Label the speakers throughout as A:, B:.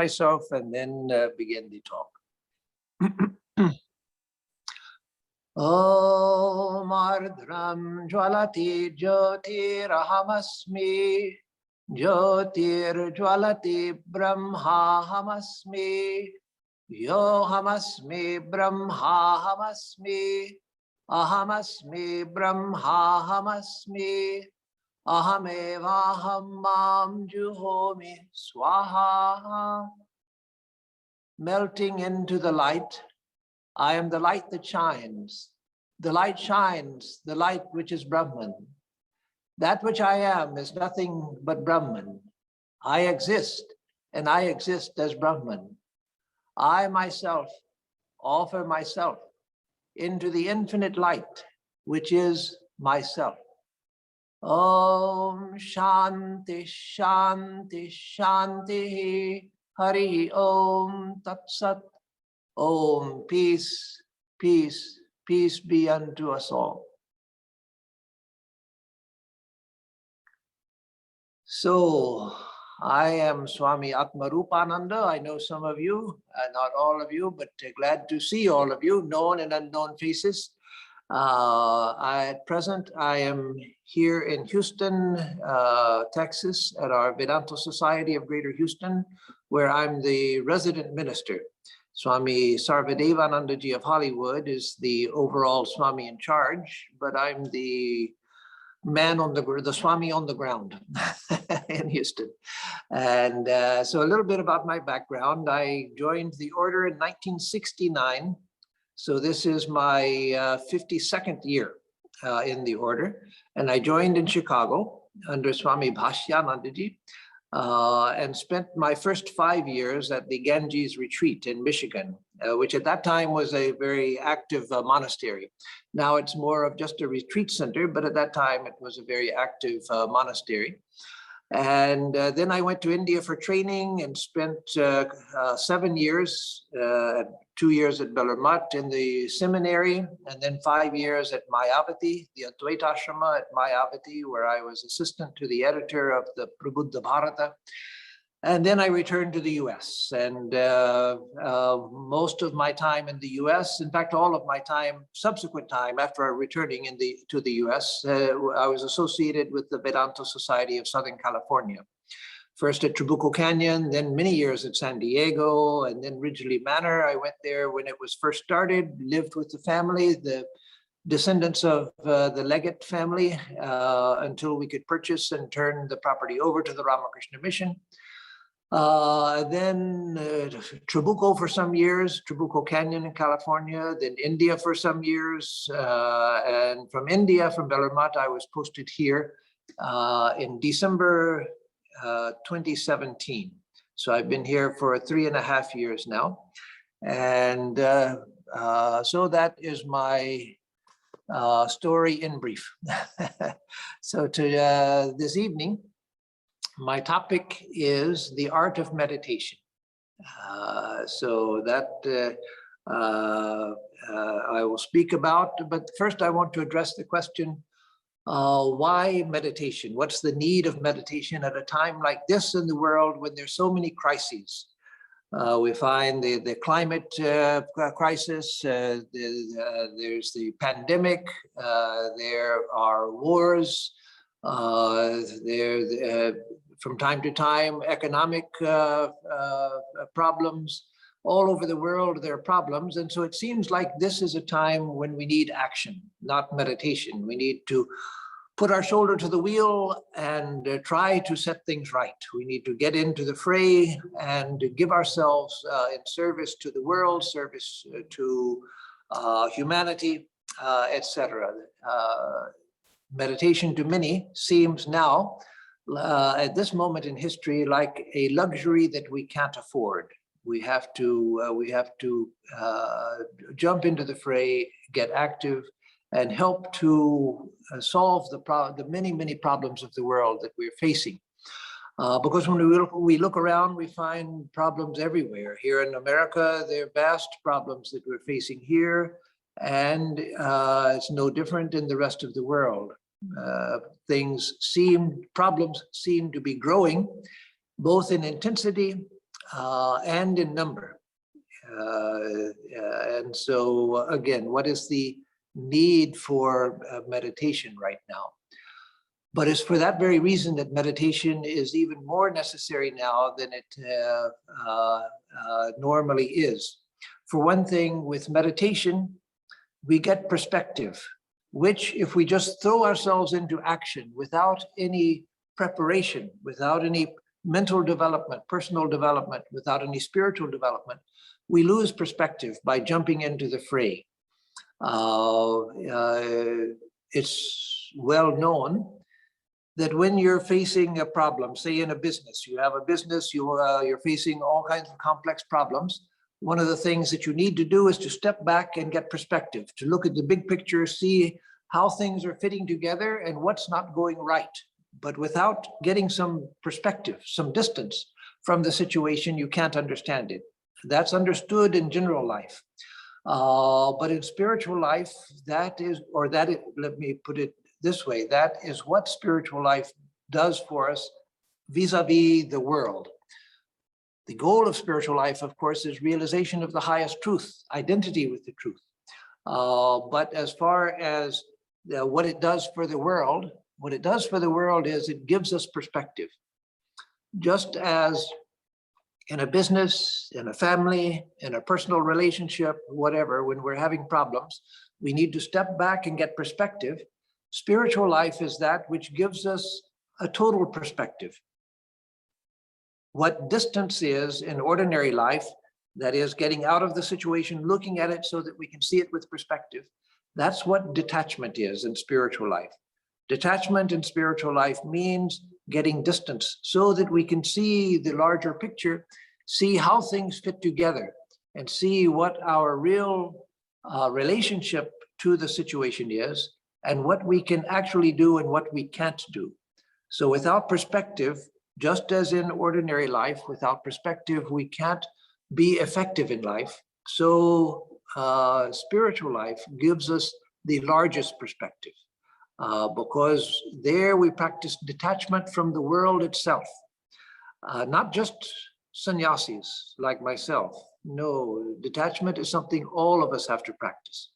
A: myself and then begin the talk. Om Ardram Jwalati Jyotirhamasmi Jyotir Jwalati Brahmahamasmi Yohamasmi Brahmahamasmi Ahamasmi Brahmahamasmi Ahamevaham Mam Juhomi Swaha. Melting into the light, I am the light that shines. The light shines, the light which is Brahman. That which I am is nothing but Brahman. I exist, and I exist as Brahman. I myself offer myself into the infinite light, which is myself. Om Shanti Shanti Shanti Hari Om Tat Sat. Om, peace, peace, peace be unto us all. So, I am Swami Atmarupananda. I know some of you, not all of you, but glad to see all of you, known and unknown faces. At present, I am here in Houston, Texas, at our Vedanta Society of Greater Houston, where I'm the resident minister. Swami Sarvadevanandaji of Hollywood is the overall Swami in charge, but I'm the man on the Swami on the ground in Houston. And so a little bit about my background. I joined the order in 1969. So this is my 52nd year in the order. And I joined in Chicago under Swami Bhashyanandaji. And spent my first 5 years at the Ganges Retreat in Michigan, which at that time was a very active monastery. Now it's more of just a retreat center, but at that time it was a very active monastery. And then I went to India for training and spent 7 years, 2 years at Bellarmine in the seminary, and then 5 years at Mayavati, the Advaita Ashrama at Mayavati, where I was assistant to the editor of the Prabuddha Bharata. And then I returned to the US, and most of my time in the US, in fact, all of my time, subsequent time after returning to the US, I was associated with the Vedanta Society of Southern California. First at Trabuco Canyon, then many years at San Diego, and then Ridgely Manor. I went there when it was first started, lived with the family, the descendants of the Leggett family, until we could purchase and turn the property over to the Ramakrishna Mission. Then Trabuco for some years, Trabuco Canyon in California, then India for some years. And from India, from Bellarmine, I was posted here in December 2017. So I've been here for 3.5 years now. And so that is my story in brief. So to this evening, my topic is the art of meditation. So that I will speak about, but first I want to address the question, why meditation? What's the need of meditation at a time like this in the world when there's so many crises? We find the climate crisis, there's the pandemic, there are wars, from time to time, economic problems. All over the world, there are problems. And so it seems like this is a time when we need action, not meditation. We need to put our shoulder to the wheel and try to set things right. We need to get into the fray and give ourselves in service to the world, service to humanity, etc. Meditation to many seems now, at this moment in history, like a luxury that we can't afford. We have to jump into the fray, get active, and help to solve the many problems of the world that we're facing. Because when we look around, we find problems everywhere. Here in America, there are vast problems that we're facing here, and it's no different in the rest of the world. Problems seem to be growing, both in intensity and in number. And so again, what is the need for meditation right now? But it's for that very reason that meditation is even more necessary now than it normally is. For one thing, with meditation, we get perspective, which if we just throw ourselves into action without any preparation, without any mental development, personal development, without any spiritual development, we lose perspective by jumping into the fray. It's well known that when you're facing a problem, say in a business, you have a business, you're facing all kinds of complex problems. One of the things that you need to do is to step back and get perspective, to look at the big picture, see how things are fitting together and what's not going right. But without getting some perspective, some distance from the situation, you can't understand it. That's understood in general life. But in spiritual life, let me put it this way, that is what spiritual life does for us vis-a-vis the world. The goal of spiritual life, of course, is realization of the highest truth, identity with the truth. But as far as what it does for the world, is it gives us perspective. Just as in a business, in a family, in a personal relationship, whatever, when we're having problems, we need to step back and get perspective. Spiritual life is that which gives us a total perspective. What distance is in ordinary life, that is getting out of the situation, looking at it so that we can see it with perspective, that's what detachment is in spiritual life. Detachment in spiritual life means getting distance so that we can see the larger picture, see how things fit together, and see what our real relationship to the situation is, and what we can actually do and what we can't do. So without perspective, just as in ordinary life, without perspective, we can't be effective in life. So spiritual life gives us the largest perspective. Because there we practice detachment from the world itself. Not just sannyasis like myself. No, detachment is something all of us have to practice.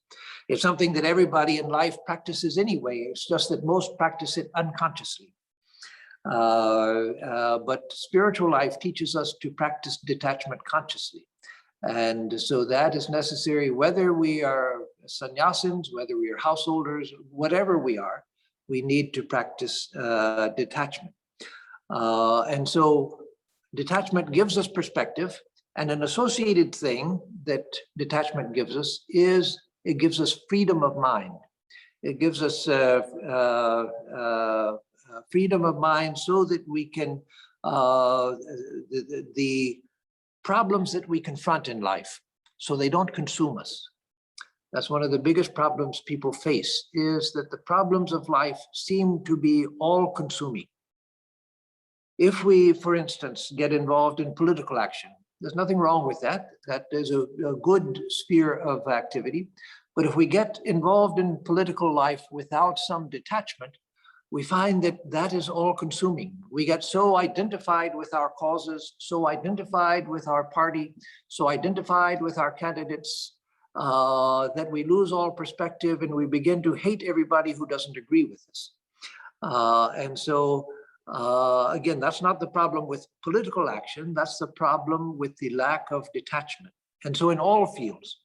A: It's something that everybody in life practices anyway. It's just that most practice it unconsciously. But spiritual life teaches us to practice detachment consciously. And so that is necessary, whether we are sannyasins, whether we are householders, whatever we are, we need to practice detachment. And so detachment gives us perspective, and an associated thing that detachment gives us is it gives us freedom of mind. It gives us freedom of mind so that we can, the problems that we confront in life, so they don't consume us. That's one of the biggest problems people face, is that the problems of life seem to be all-consuming. If we, for instance, get involved in political action, there's nothing wrong with that. That is a good sphere of activity. But if we get involved in political life without some detachment, we find that that is all-consuming. We get so identified with our causes, so identified with our party, so identified with our candidates, that we lose all perspective and we begin to hate everybody who doesn't agree with us. And so, again, that's not the problem with political action, that's the problem with the lack of detachment. And so in all fields,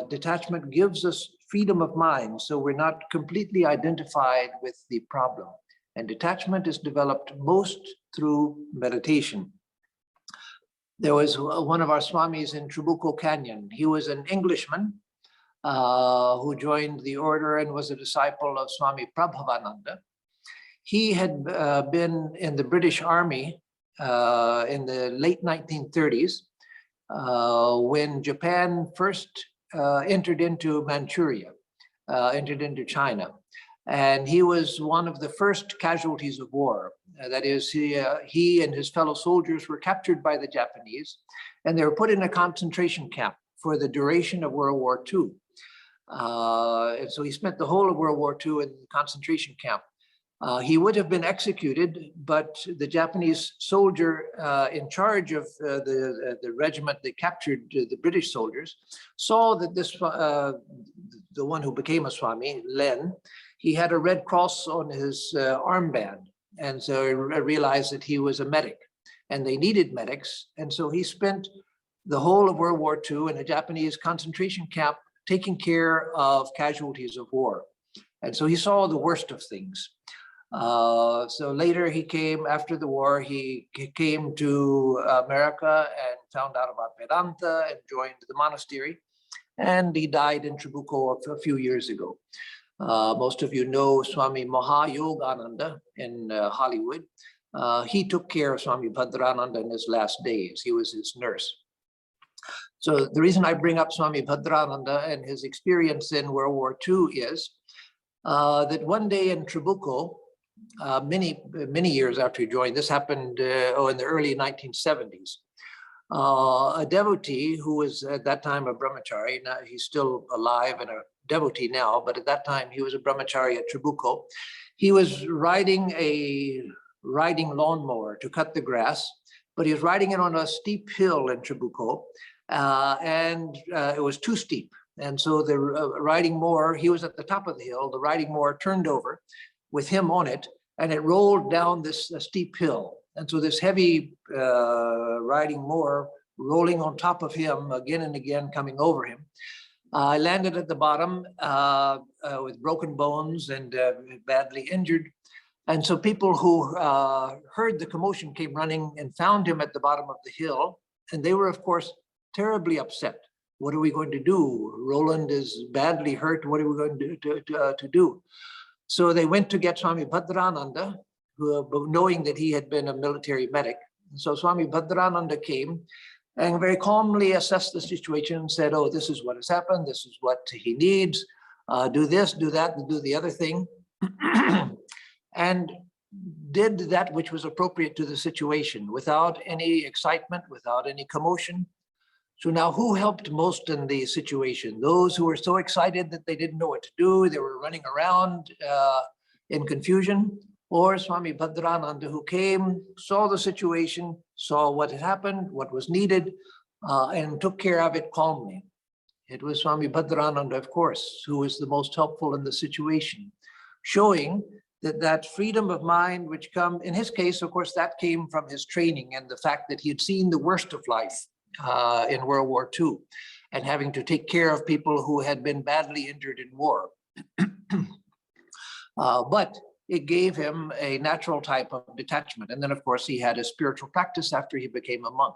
A: detachment gives us freedom of mind, so we're not completely identified with the problem. And detachment is developed most through meditation. There was one of our swamis in Trabuco Canyon. He was an Englishman who joined the order and was a disciple of Swami Prabhavananda. He had been in the British Army in the late 1930s when Japan first entered into Manchuria, entered into China. And he was one of the first casualties of war. That is, he and his fellow soldiers were captured by the Japanese, and they were put in a concentration camp for the duration of World War II. And so he spent the whole of World War II in the concentration camp. He would have been executed, but the Japanese soldier in charge of the regiment that captured the British soldiers saw that this, the one who became a Swami, Len, he had a red cross on his armband. And so I realized that he was a medic and they needed medics. And so he spent the whole of World War II in a Japanese concentration camp taking care of casualties of war. And so he saw the worst of things. So later he came, after the war, he came to America and found out about Vedanta and joined the monastery. And he died in Trabuco a few years ago. Most of you know Swami Mahayogananda in Hollywood. He took care of Swami Bhadrananda in his last days. He was his nurse. So the reason I bring up Swami Bhadrananda and his experience in World War II is that one day in Trabuco, many years after he joined, this happened in the early 1970s. A devotee who was at that time a brahmachari, now he's still alive and a devotee now, but at that time he was a brahmachari at Trabuco. He was riding a lawnmower to cut the grass, but he was riding it on a steep hill in Trabuco, and it was too steep. And so the riding mower, he was at the top of the hill, the riding mower turned over with him on it, and it rolled down this steep hill. And so this heavy riding mower rolling on top of him again and again, coming over him. I landed at the bottom with broken bones and badly injured. And so people who heard the commotion came running and found him at the bottom of the hill. And they were, of course, terribly upset. What are we going to do? Roland is badly hurt. What are we going to do? So they went to get Swami Bhadrananda, who, knowing that he had been a military medic. So Swami Bhadrananda came and very calmly assessed the situation and said, oh, this is what has happened. This is what he needs. Do this, do that, do the other thing. And did that which was appropriate to the situation without any excitement, without any commotion. So now who helped most in the situation? Those who were so excited that they didn't know what to do, they were running around in confusion, or Swami Bhadrananda, who came, saw the situation, saw what had happened, what was needed, and took care of it calmly. It was Swami Bhadrananda, of course, who was the most helpful in the situation, showing that freedom of mind which come, in his case, of course, that came from his training and the fact that he had seen the worst of life in World War II and having to take care of people who had been badly injured in war. But it gave him a natural type of detachment. And then, of course, he had a spiritual practice after he became a monk.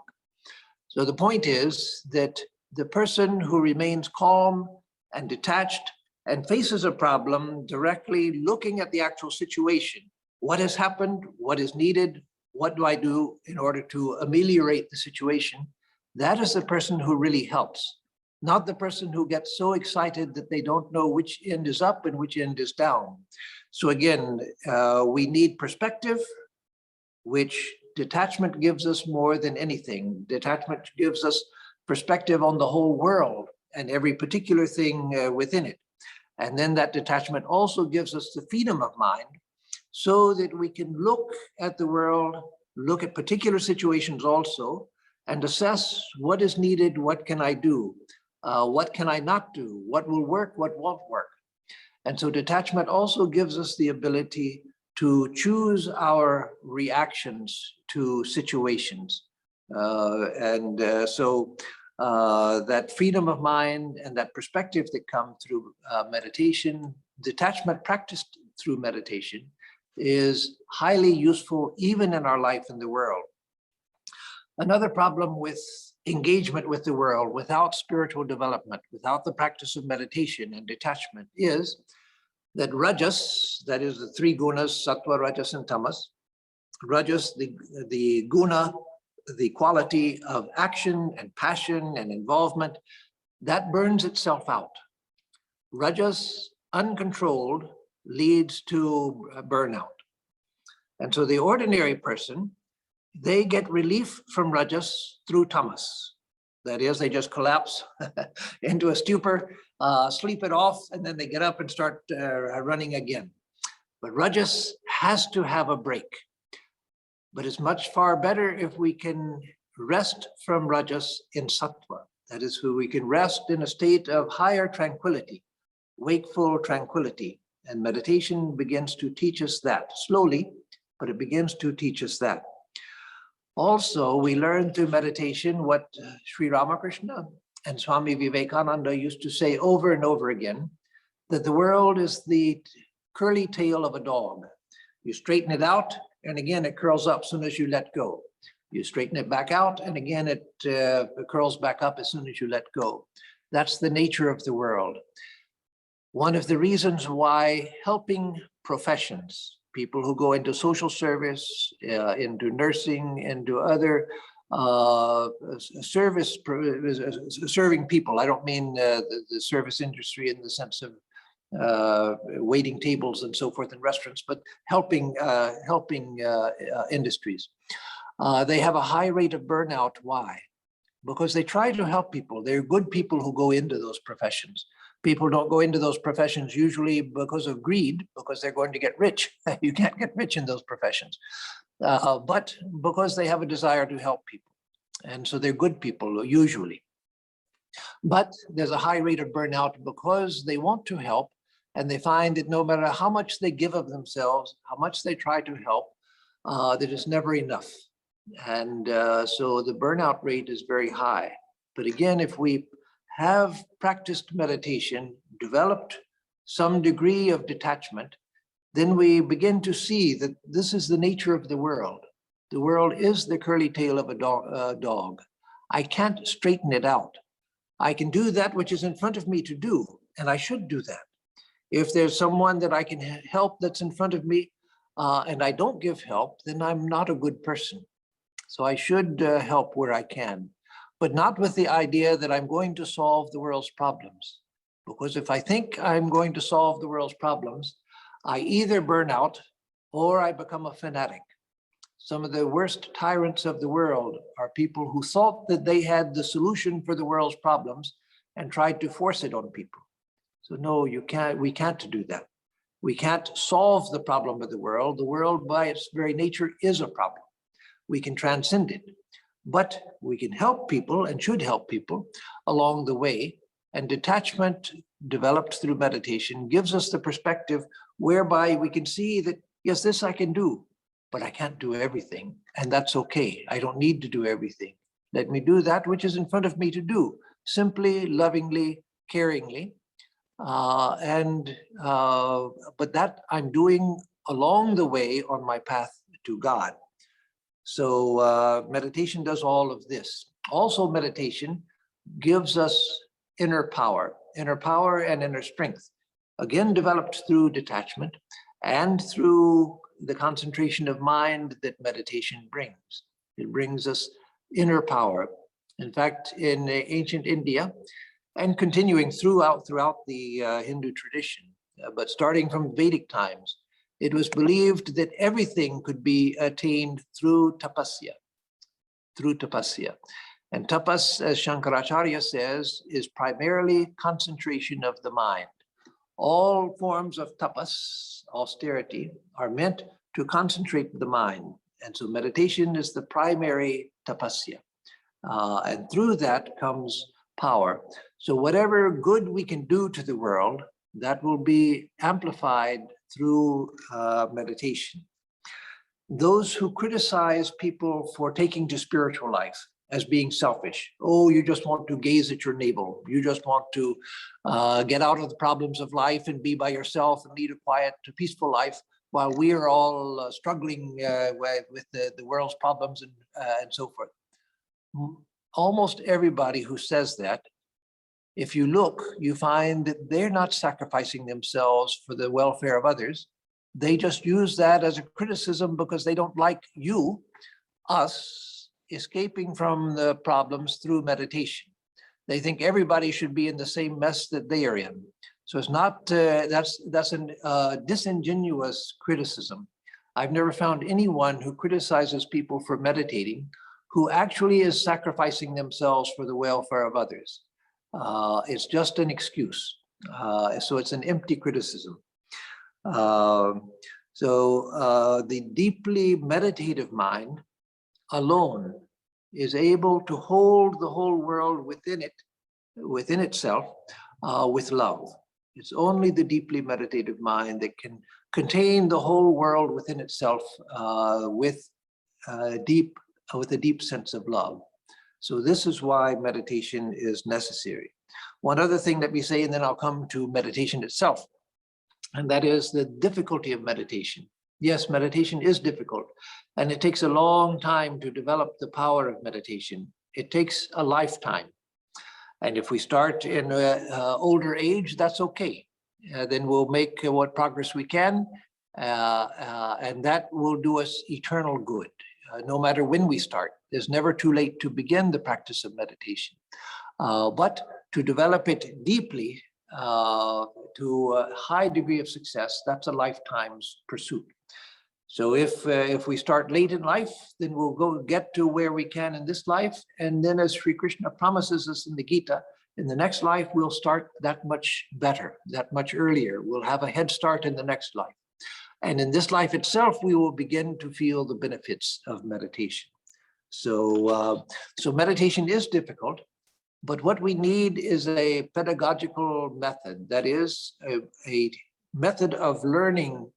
A: So the point is that the person who remains calm and detached and faces a problem directly looking at the actual situation, what has happened, what is needed, what do I do in order to ameliorate the situation, that is the person who really helps, not the person who gets so excited that they don't know which end is up and which end is down. So again, we need perspective, which detachment gives us more than anything. Detachment gives us perspective on the whole world and every particular thing within it. And then that detachment also gives us the freedom of mind so that we can look at the world, look at particular situations also, and assess what is needed, what can I do, what can I not do, what will work, what won't work. And so detachment also gives us the ability to choose our reactions to situations. So that freedom of mind and that perspective that come through meditation, detachment practiced through meditation, is highly useful even in our life in the world. Another problem with engagement with the world without spiritual development, without the practice of meditation and detachment, is that rajas, that is the three gunas, sattva, rajas, and tamas. Rajas, the guna, the quality of action and passion and involvement, that burns itself out. Rajas, uncontrolled, leads to burnout. And so the ordinary person, they get relief from rajas through tamas. That is, they just collapse into a stupor, sleep it off, and then they get up and start running again. But Rajas has to have a break. But it's much far better if we can rest from Rajas in Sattva. That is, we can rest in a state of higher tranquility, wakeful tranquility. And meditation begins to teach us that slowly, but it begins to teach us that. Also, we learn through meditation what Sri Ramakrishna and Swami Vivekananda used to say over and over again, that the world is the curly tail of a dog. You straighten it out, and again, it curls up as soon as you let go. You straighten it back out, and again, it curls back up as soon as you let go. That's the nature of the world. One of the reasons why helping professions, people who go into social service, into nursing, into other serving people. I don't mean the service industry in the sense of waiting tables and so forth in restaurants, but helping industries. They have a high rate of burnout. Why? Because they try to help people. They're good people who go into those professions. People don't go into those professions usually because of greed, because they're going to get rich. You can't get rich in those professions, but because they have a desire to help people. And so they're good people usually. But there's a high rate of burnout because they want to help, and they find that no matter how much they give of themselves, how much they try to help, that it's never enough. And so the burnout rate is very high. But again, if we have practiced meditation, developed some degree of detachment, then we begin to see that this is the nature of the world. The world is the curly tail of a dog. I can't straighten it out. I can do that which is in front of me to do, and I should do that. If there's someone that I can help that's in front of me, and I don't give help, then I'm not a good person. So I should help where I can, but not with the idea that I'm going to solve the world's problems. Because if I think I'm going to solve the world's problems, I either burn out or I become a fanatic. Some of the worst tyrants of the world are people who thought that they had the solution for the world's problems and tried to force it on people. So no, you can't, we can't do that. We can't solve the problem of the world. The world by its very nature is a problem. We can transcend it, but we can help people and should help people along the way. And detachment developed through meditation gives us the perspective whereby we can see that, yes, this I can do, but I can't do everything. And that's okay. I don't need to do everything. Let me do that which is in front of me to do, simply, lovingly, caringly. But that I'm doing along the way on my path to God. So meditation does all of this. Also, meditation gives us inner power and inner strength, again developed through detachment and through the concentration of mind that meditation brings. It brings us inner power. In fact, in ancient India, and continuing throughout the Hindu tradition, but starting from Vedic times, it was believed that everything could be attained through tapasya, And tapas, as Shankaracharya says, is primarily concentration of the mind. All forms of tapas, austerity, are meant to concentrate the mind. And so meditation is the primary tapasya. And through that comes power. So whatever good we can do to the world, that will be amplified through meditation. Those who criticize people for taking to spiritual life as being selfish, oh, you just want to gaze at your navel, you just want to get out of the problems of life and be by yourself and lead a quiet, peaceful life, while we are all struggling with the world's problems and so forth. Almost everybody who says that, if you look, you find that they're not sacrificing themselves for the welfare of others. They just use that as a criticism because they don't like you, us, escaping from the problems through meditation. They think everybody should be in the same mess that they are in. So it's not, that's a disingenuous criticism. I've never found anyone who criticizes people for meditating who actually is sacrificing themselves for the welfare of others. It's just an excuse. So it's an empty criticism. So the deeply meditative mind alone is able to hold the whole world within itself, with love. It's only the deeply meditative mind that can contain the whole world within itself with a deep sense of love. So this is why meditation is necessary. One other thing that we say, and then I'll come to meditation itself, and that is the difficulty of meditation. Yes, meditation is difficult, and it takes a long time to develop the power of meditation. It takes a lifetime. And if we start in older age, that's okay. Then we'll make what progress we can, and that will do us eternal good, no matter when we start. There's never too late to begin the practice of meditation. But to develop it deeply to a high degree of success, that's a lifetime's pursuit. So if we start late in life, then we'll get to where we can in this life. And then as Sri Krishna promises us in the Gita, in the next life, we'll start that much better, that much earlier. We'll have a head start in the next life. And in this life itself, we will begin to feel the benefits of meditation. So, so meditation is difficult, but what we need is a pedagogical method. That is a method of learning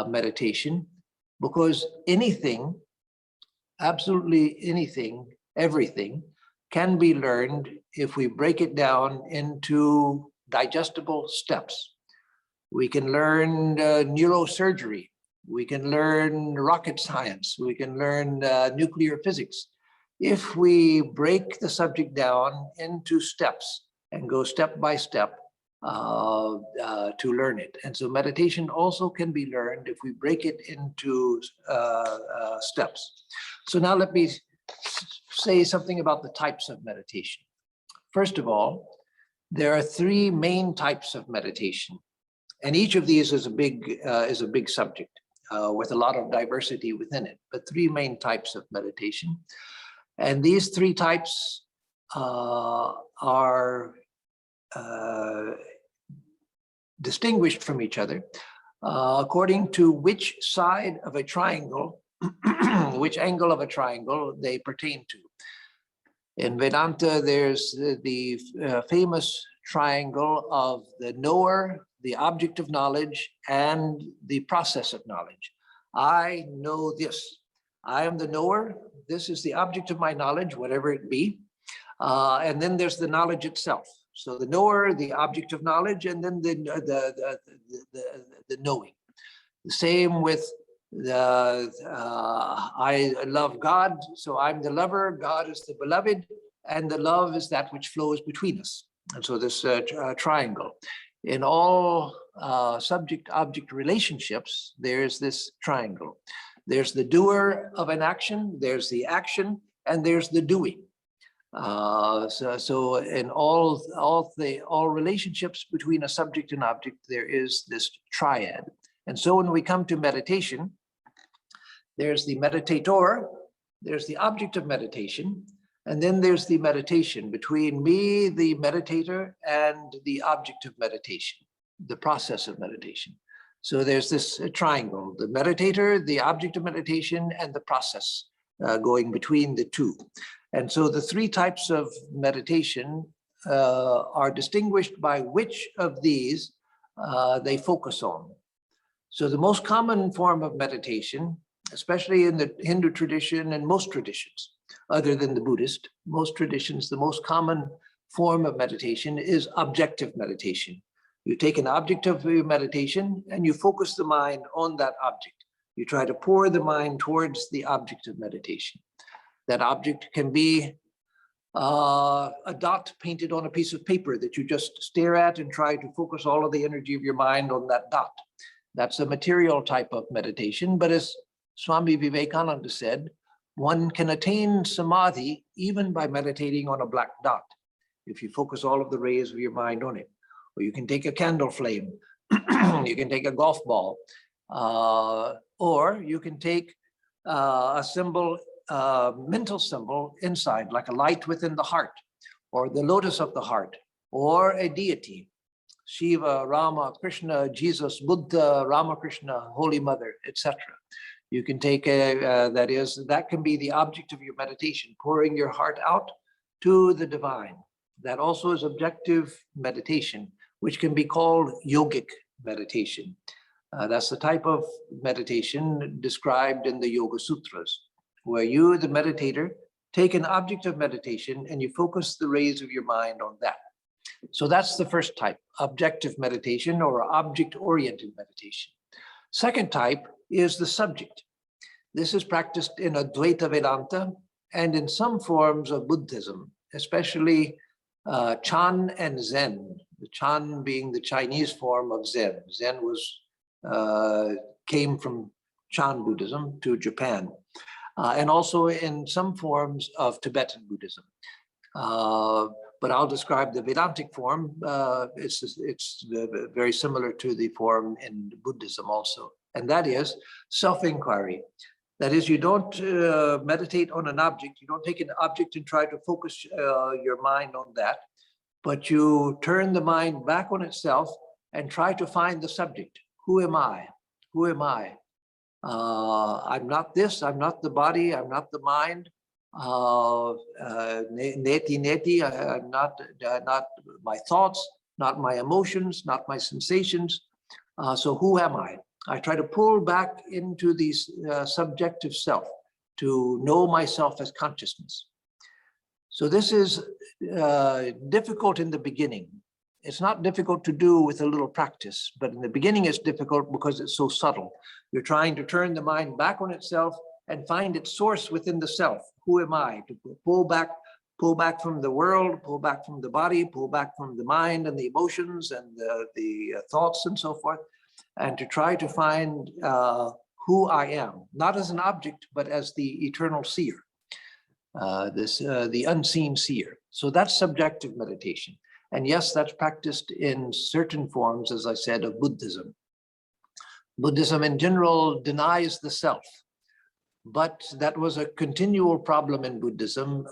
A: meditation, because anything, absolutely anything, everything can be learned if we break it down into digestible steps. We can learn neurosurgery, we can learn rocket science, we can learn nuclear physics. If we break the subject down into steps and go step by step, to learn it. And so meditation also can be learned if we break it into steps. So now let me say something about the types of meditation. First of all, there are three main types of meditation, and each of these is a big subject with a lot of diversity within it, but three main types of meditation. And these three types are distinguished from each other according to which side of a triangle, which angle of a triangle they pertain to. In Vedanta, there's the famous triangle of the knower, the object of knowledge, and the process of knowledge. I know this. I am the knower. This is the object of my knowledge, whatever it be. And then there's the knowledge itself. So the knower, the object of knowledge, and then the knowing. The same with I love God, so I'm the lover, God is the beloved, and the love is that which flows between us. And so this triangle. In all subject-object relationships, there's this triangle. There's the doer of an action, there's the action, and there's the doing. So in all relationships between a subject and object, there is this triad. And so when we come to meditation, there's the meditator, there's the object of meditation, and then there's the meditation between me, the meditator, and the object of meditation, the process of meditation. So there's this triangle, the meditator, the object of meditation, and the process going between the two. And so the three types of meditation are distinguished by which of these they focus on. So the most common form of meditation, especially in the Hindu tradition and most traditions, other than the Buddhist, most traditions, the most common form of meditation is objective meditation. You take an object of your meditation and you focus the mind on that object. You try to pour the mind towards the object of meditation. That object can be a dot painted on a piece of paper that you just stare at and try to focus all of the energy of your mind on that dot. That's a material type of meditation, but as Swami Vivekananda said, one can attain samadhi even by meditating on a black dot, if you focus all of the rays of your mind on it. Or you can take a candle flame, you can take a golf ball, or you can take a symbol, mental symbol inside, like a light within the heart, or the lotus of the heart, or a deity. Shiva, Rama, Krishna, Jesus, Buddha, Ramakrishna, Holy Mother, etc. You can take that can be the object of your meditation, pouring your heart out to the divine. That also is objective meditation, which can be called yogic meditation. That's the type of meditation described in the Yoga Sutras, where you, the meditator, take an object of meditation and you focus the rays of your mind on that. So that's the first type, objective meditation or object-oriented meditation. Second type is the subject. This is practiced in Advaita Vedanta and in some forms of Buddhism, especially Chan and Zen. The Chan being the Chinese form of Zen. Zen came from Chan Buddhism to Japan, and also in some forms of Tibetan Buddhism. But I'll describe the Vedantic form. It's very similar to the form in Buddhism also, and that is self-inquiry. That is, you don't meditate on an object. You don't take an object and try to focus your mind on that, but you turn the mind back on itself and try to find the subject. Who am I? Who am I? I'm not this, I'm not the body, I'm not the mind. Neti, I'm not my thoughts, not my emotions, not my sensations. So who am I? I try to pull back into the subjective self to know myself as consciousness. So this is difficult in the beginning. It's not difficult to do with a little practice, but in the beginning it's difficult because it's so subtle. You're trying to turn the mind back on itself and find its source within the self. Who am I? To pull back from the world, pull back from the body, pull back from the mind and the emotions and the thoughts and so forth, and to try to find who I am, not as an object, but as the eternal seer, the unseen seer. So that's subjective meditation. And yes, that's practiced in certain forms, as I said, of Buddhism. Buddhism in general denies the self, but that was a continual problem in Buddhism.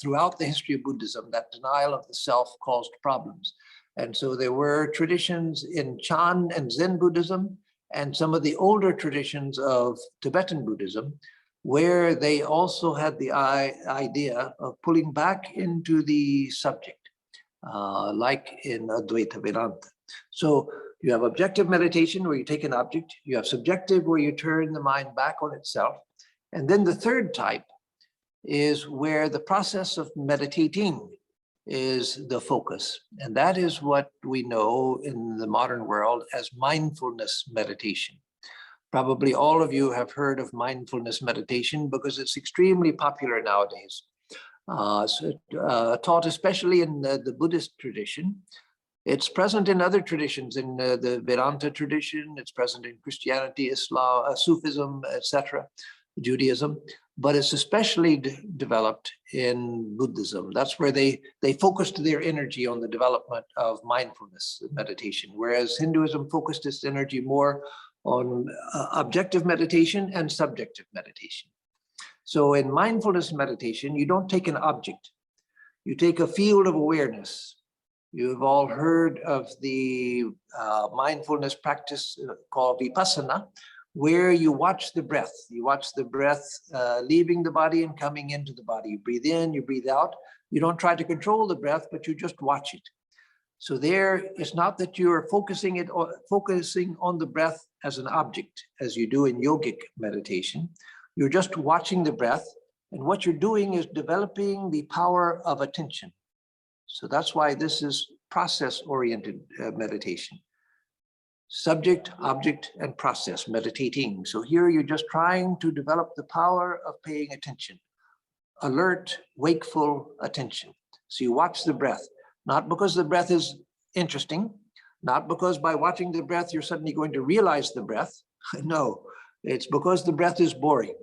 A: Throughout the history of Buddhism, that denial of the self caused problems. And so there were traditions in Chan and Zen Buddhism and some of the older traditions of Tibetan Buddhism, where they also had the idea of pulling back into the subject. Like in Advaita Vedanta. So you have objective meditation where you take an object, you have subjective where you turn the mind back on itself. And then the third type is where the process of meditating is the focus. And that is what we know in the modern world as mindfulness meditation. Probably all of you have heard of mindfulness meditation because it's extremely popular nowadays. Taught especially in the Buddhist tradition. It's present in other traditions, in the Vedanta tradition, it's present in Christianity, Islam, Sufism, etc., Judaism, but it's especially developed in Buddhism. That's where they focused their energy on the development of mindfulness meditation, whereas Hinduism focused its energy more on objective meditation and subjective meditation. So in mindfulness meditation, you don't take an object, you take a field of awareness. You've all heard of the mindfulness practice called Vipassana, where you watch the breath. You watch the breath leaving the body and coming into the body. You breathe in, you breathe out. You don't try to control the breath, but you just watch it. So there, it's not that you're focusing on the breath as an object, as you do in yogic meditation. You're just watching the breath, and what you're doing is developing the power of attention. So that's why this is process-oriented meditation. Subject, object, and process, meditating. So here you're just trying to develop the power of paying attention. Alert, wakeful attention. So you watch the breath, not because the breath is interesting, not because by watching the breath you're suddenly going to realize the breath. No. It's because the breath is boring,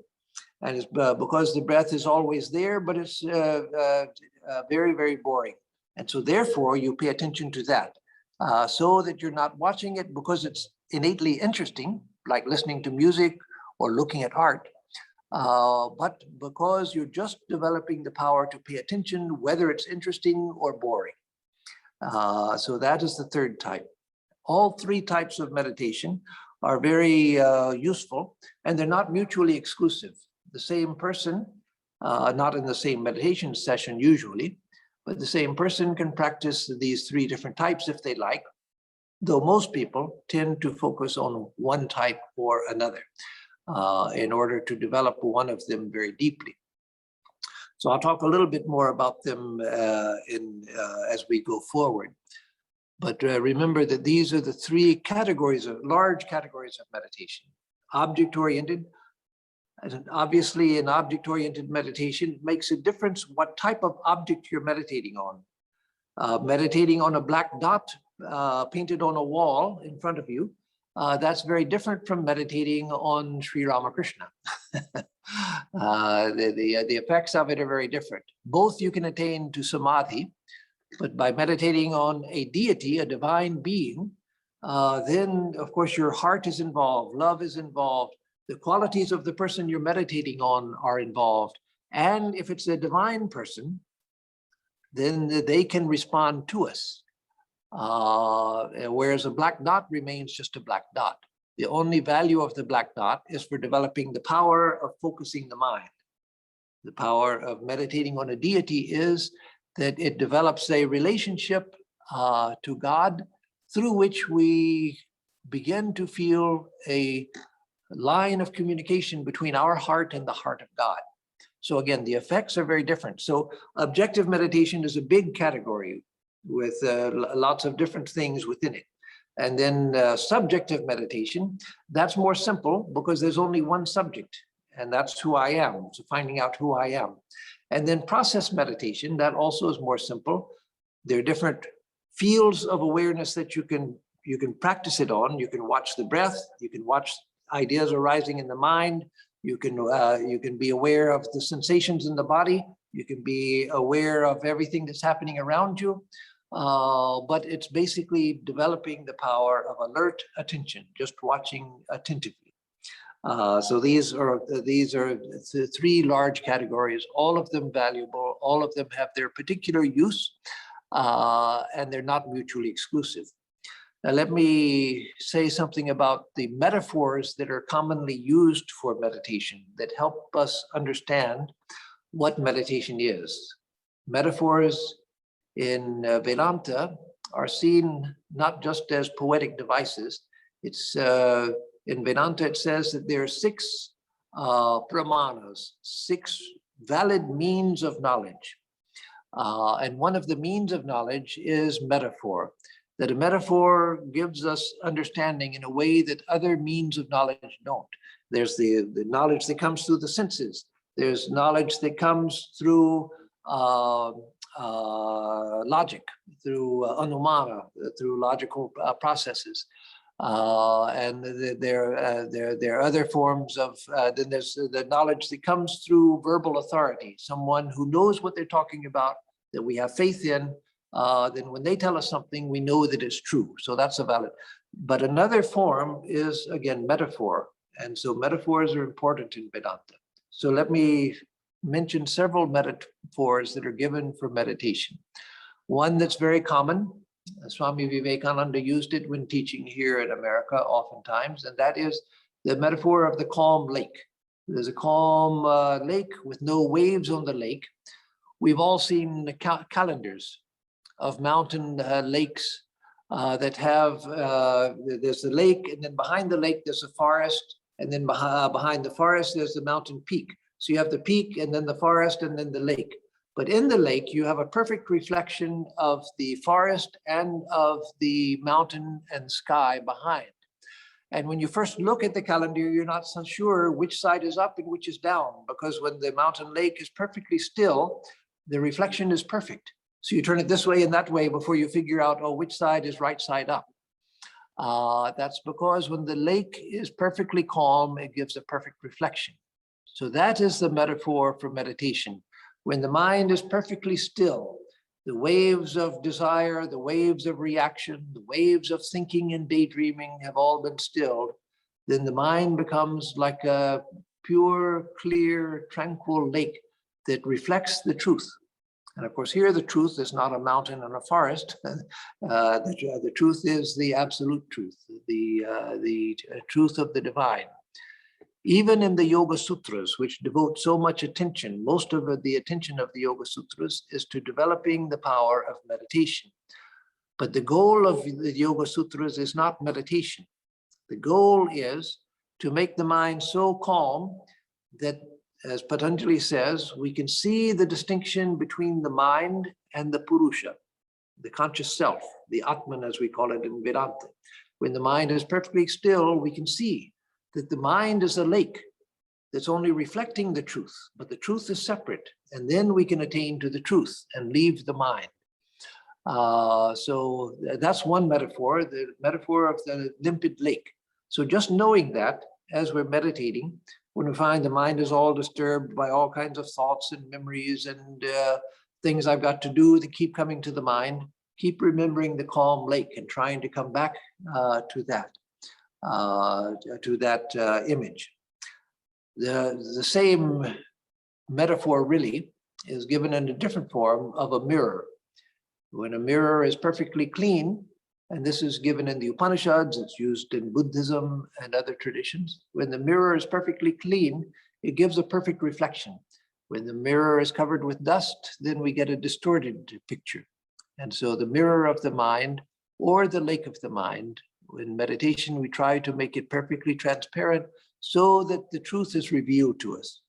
A: and it's because the breath is always there, but it's very, very boring. And so therefore you pay attention to that so that you're not watching it because it's innately interesting, like listening to music or looking at art, but because you're just developing the power to pay attention, whether it's interesting or boring. So that is the third type. All three types of meditation are very useful, and they're not mutually exclusive. The same person, not in the same meditation session usually, but the same person can practice these three different types if they like, though most people tend to focus on one type or another in order to develop one of them very deeply. So I'll talk a little bit more about them as we go forward. But remember that these are the three categories of large categories of meditation. Object-oriented. Obviously, in object-oriented meditation, it makes a difference what type of object you're meditating on. Meditating on a black dot painted on a wall in front of you, that's very different from meditating on Sri Ramakrishna. The effects of it are very different. Both you can attain to samadhi, but by meditating on a deity, a divine being, then of course your heart is involved, love is involved, the qualities of the person you're meditating on are involved. And if it's a divine person, then they can respond to us. Whereas a black dot remains just a black dot. The only value of the black dot is for developing the power of focusing the mind. The power of meditating on a deity is that it develops a relationship to God through which we begin to feel a line of communication between our heart and the heart of God. So again, the effects are very different. So objective meditation is a big category with lots of different things within it. And then subjective meditation, that's more simple because there's only one subject, and that's who I am, so finding out who I am. And then process meditation, that also is more simple. There are different fields of awareness that you can practice it on. You can watch the breath, you can watch ideas arising in the mind, you can be aware of the sensations in the body, you can be aware of everything that's happening around you. But it's basically developing the power of alert attention, just watching attentively. So these are the three large categories, all of them valuable, all of them have their particular use, and they're not mutually exclusive. Now let me say something about the metaphors that are commonly used for meditation that help us understand what meditation is. Metaphors in Vedanta are seen not just as poetic devices. It's in Vedanta, it says that there are 6 pramanas, 6 valid means of knowledge. And one of the means of knowledge is metaphor, that a metaphor gives us understanding in a way that other means of knowledge don't. There's the knowledge that comes through the senses. There's knowledge that comes through logic, through anumana, through logical processes. And there are other forms of, then there's the knowledge that comes through verbal authority, someone who knows what they're talking about, that we have faith in, then when they tell us something, we know that it's true. So that's a valid. But another form is, again, metaphor. And so metaphors are important in Vedanta. So let me mention several metaphors that are given for meditation. One that's very common, Swami Vivekananda used it when teaching here in America oftentimes, and that is the metaphor of the calm lake. There's a calm lake with no waves on the lake. We've all seen the calendars of mountain lakes that have, there's the lake, and then behind the lake there's a forest, and then behind the forest there's the mountain peak. So you have the peak and then the forest and then the lake. But in the lake, you have a perfect reflection of the forest and of the mountain and sky behind. And when you first look at the calendar, you're not so sure which side is up and which is down, because when the mountain lake is perfectly still, the reflection is perfect. So you turn it this way and that way before you figure out, oh, which side is right side up. That's because when the lake is perfectly calm, it gives a perfect reflection. So that is the metaphor for meditation. When the mind is perfectly still, the waves of desire, the waves of reaction, the waves of thinking and daydreaming have all been stilled, then the mind becomes like a pure, clear, tranquil lake that reflects the truth. And of course, here the truth is not a mountain and a forest. The truth is the absolute truth, the truth of the divine. Even in the Yoga Sutras, which devote so much attention, most of the attention of the Yoga Sutras is to developing the power of meditation. But the goal of the Yoga Sutras is not meditation. The goal is to make the mind so calm that, as Patanjali says, we can see the distinction between the mind and the Purusha, the conscious self, the Atman as we call it in Vedanta. When the mind is perfectly still, we can see that the mind is a lake that's only reflecting the truth, but the truth is separate. And then we can attain to the truth and leave the mind. So that's one metaphor, the metaphor of the limpid lake. So just knowing that as we're meditating, when we find the mind is all disturbed by all kinds of thoughts and memories and things I've got to do that keep coming to the mind, keep remembering the calm lake and trying to come back to that image. The same metaphor really is given in a different form of a mirror. When a mirror is perfectly clean, and this is given in the Upanishads, it's used in Buddhism and other traditions. When the mirror is perfectly clean, it gives a perfect reflection. When the mirror is covered with dust, then we get a distorted picture. And so the mirror of the mind or the lake of the mind, in meditation, we try to make it perfectly transparent so that the truth is revealed to us.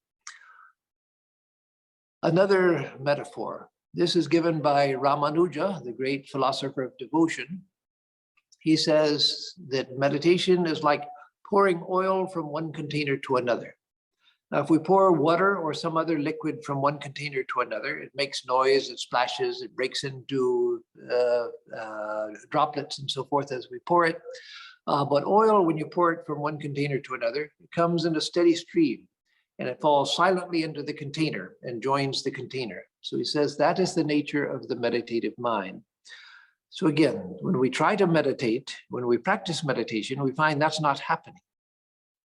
A: Another metaphor. This is given by Ramanuja, the great philosopher of devotion. He says that meditation is like pouring oil from one container to another. Now, if we pour water or some other liquid from one container to another, it makes noise, it splashes, it breaks into droplets and so forth as we pour it. But oil, when you pour it from one container to another, it comes in a steady stream and it falls silently into the container and joins the container. So he says that is the nature of the meditative mind. So again, when we try to meditate, when we practice meditation, we find that's not happening.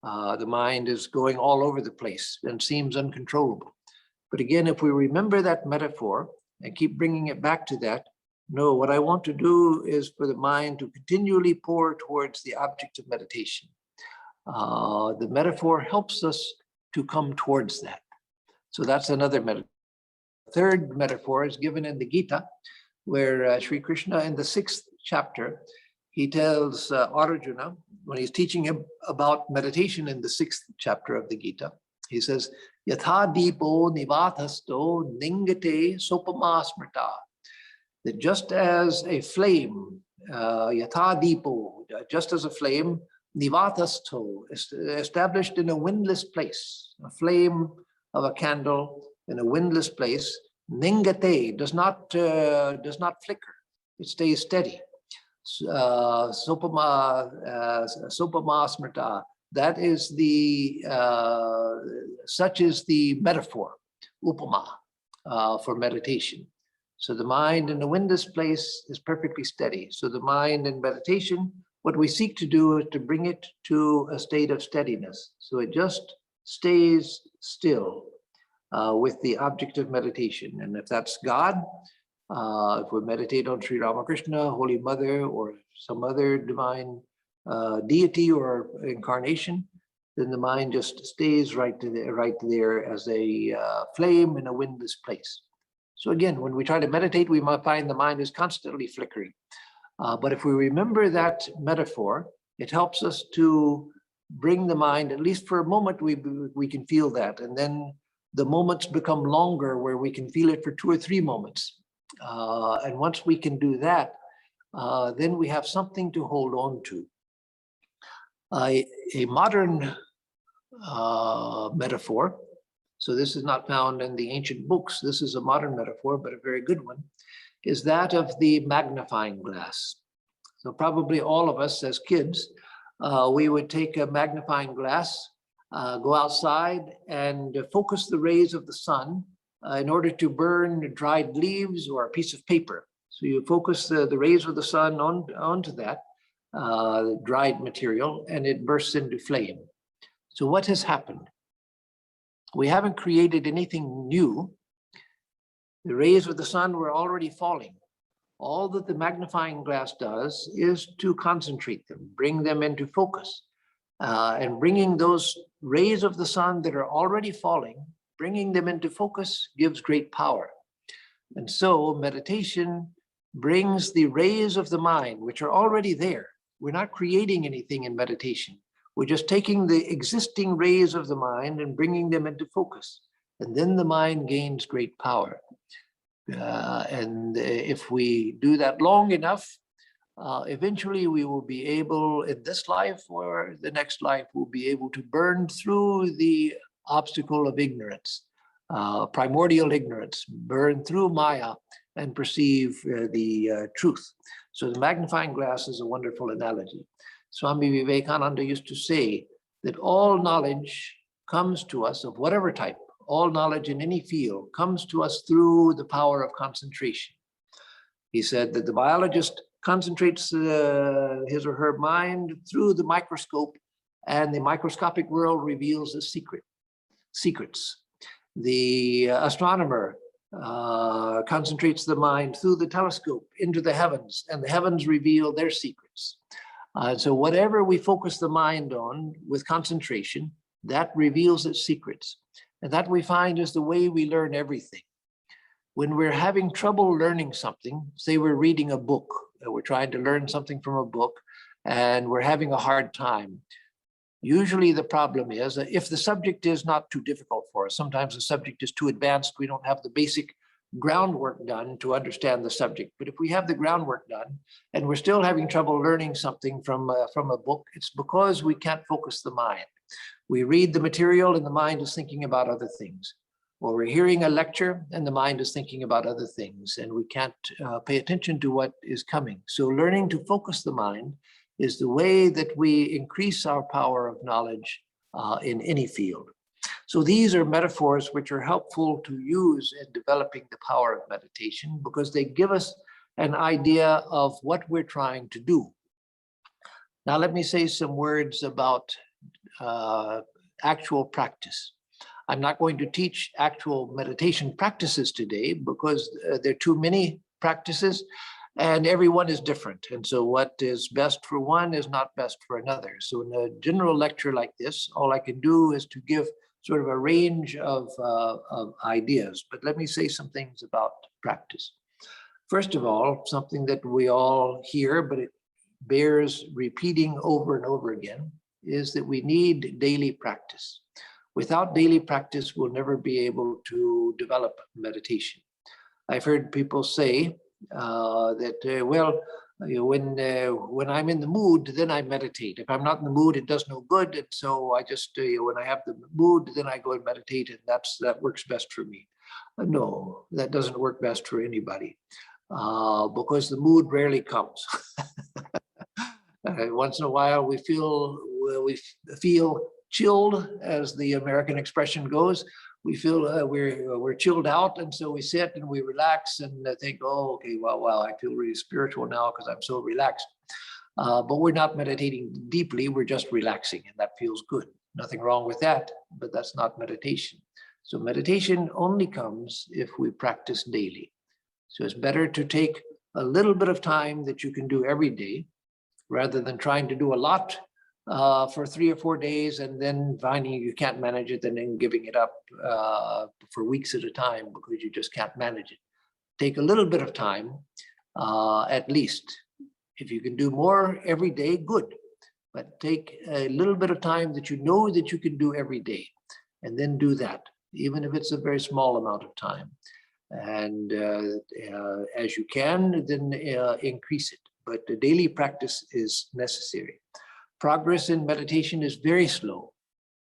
A: The mind is going all over the place and seems uncontrollable. But again, if we remember that metaphor and keep bringing it back to that, no, what I want to do is for the mind to continually pour towards the object of meditation. The metaphor helps us to come towards that. So that's another metaphor. Third metaphor is given in the Gita, where Sri Krishna in the 6th chapter, he tells Arjuna, when he's teaching him about meditation in the 6th chapter of the Gita, he says, Yatha dipo nivathasto ningate sopama smrita. That just as a flame, Yatha dipo, just as a flame, nivathasto, established in a windless place, a flame of a candle in a windless place, ningate, does not flicker, it stays steady. Sopama smrita, that is the, such is the metaphor, upama, for meditation. So the mind in a windless place is perfectly steady. So the mind in meditation, what we seek to do is to bring it to a state of steadiness. So it just stays still with the object of meditation. And if that's God, if we meditate on Sri Ramakrishna, Holy Mother, or some other divine deity or incarnation, then the mind just stays right there as a flame in a windless place. So again, when we try to meditate, we might find the mind is constantly flickering. But if we remember that metaphor, it helps us to bring the mind, at least for a moment, we can feel that. And then the moments become longer where we can feel it for 2 or 3 moments. And once we can do that, then we have something to hold on to. A modern metaphor, so this is not found in the ancient books, this is a modern metaphor, but a very good one, is that of the magnifying glass. So probably all of us as kids, we would take a magnifying glass, go outside and focus the rays of the sun in order to burn dried leaves or a piece of paper. So you focus the rays of the sun onto that dried material and it bursts into flame. So what has happened? We haven't created anything new. The rays of the sun were already falling. All that the magnifying glass does is to concentrate them, bring them into focus. And bringing those rays of the sun that are already falling, bringing them into focus gives great power. And so meditation brings the rays of the mind, which are already there. We're not creating anything in meditation. We're just taking the existing rays of the mind and bringing them into focus. And then the mind gains great power. And if we do that long enough, eventually we will be able, in this life or the next life, we'll be able to burn through the obstacle of ignorance, primordial ignorance, burn through Maya and perceive the truth. So the magnifying glass is a wonderful analogy. Swami Vivekananda used to say that all knowledge comes to us of whatever type, all knowledge in any field comes to us through the power of concentration. He said that the biologist concentrates his or her mind through the microscope, and the microscopic world reveals the secrets. The astronomer concentrates the mind through the telescope into the heavens, and the heavens reveal their secrets. So whatever we focus the mind on with concentration, that reveals its secrets. And that we find is the way we learn everything. When we're having trouble learning something, say we're reading a book, we're trying to learn something from a book, and we're having a hard time. Usually the problem is that if the subject is not too difficult for us, sometimes the subject is too advanced, we don't have the basic groundwork done to understand the subject. But if we have the groundwork done and we're still having trouble learning something from a book, it's because we can't focus the mind. We read the material and the mind is thinking about other things. Or we're hearing a lecture and the mind is thinking about other things, and we can't pay attention to what is coming. So learning to focus the mind is the way that we increase our power of knowledge in any field. So these are metaphors which are helpful to use in developing the power of meditation, because they give us an idea of what we're trying to do. Now let me say some words about actual practice. I'm not going to teach actual meditation practices today because there are too many practices and everyone is different. And so what is best for one is not best for another. So in a general lecture like this, all I can do is to give sort of a range of ideas. But let me say some things about practice. First of all, something that we all hear, but it bears repeating over and over again, is that we need daily practice. Without daily practice, we'll never be able to develop meditation. I've heard people say that, well, when I'm in the mood, then I meditate. If I'm not in the mood, it does no good. And so I just, when I have the mood, then I go and meditate, and that works best for me. No, that doesn't work best for anybody because the mood rarely comes. Once in a while, we feel chilled, as the American expression goes. We feel we're chilled out, and so we sit and we relax and think, oh, okay, well, I feel really spiritual now because I'm so relaxed. But we're not meditating deeply, we're just relaxing, and that feels good. Nothing wrong with that, but that's not meditation. So meditation only comes if we practice daily. So it's better to take a little bit of time that you can do every day, rather than trying to do a lot for 3 or 4 days and then finding you can't manage it and then giving it up for weeks at a time because you just can't manage it. Take a little bit of time, at least. If you can do more every day, good. But take a little bit of time that you know that you can do every day, and then do that, even if it's a very small amount of time. And as you can, then increase it. But the daily practice is necessary. Progress in meditation is very slow.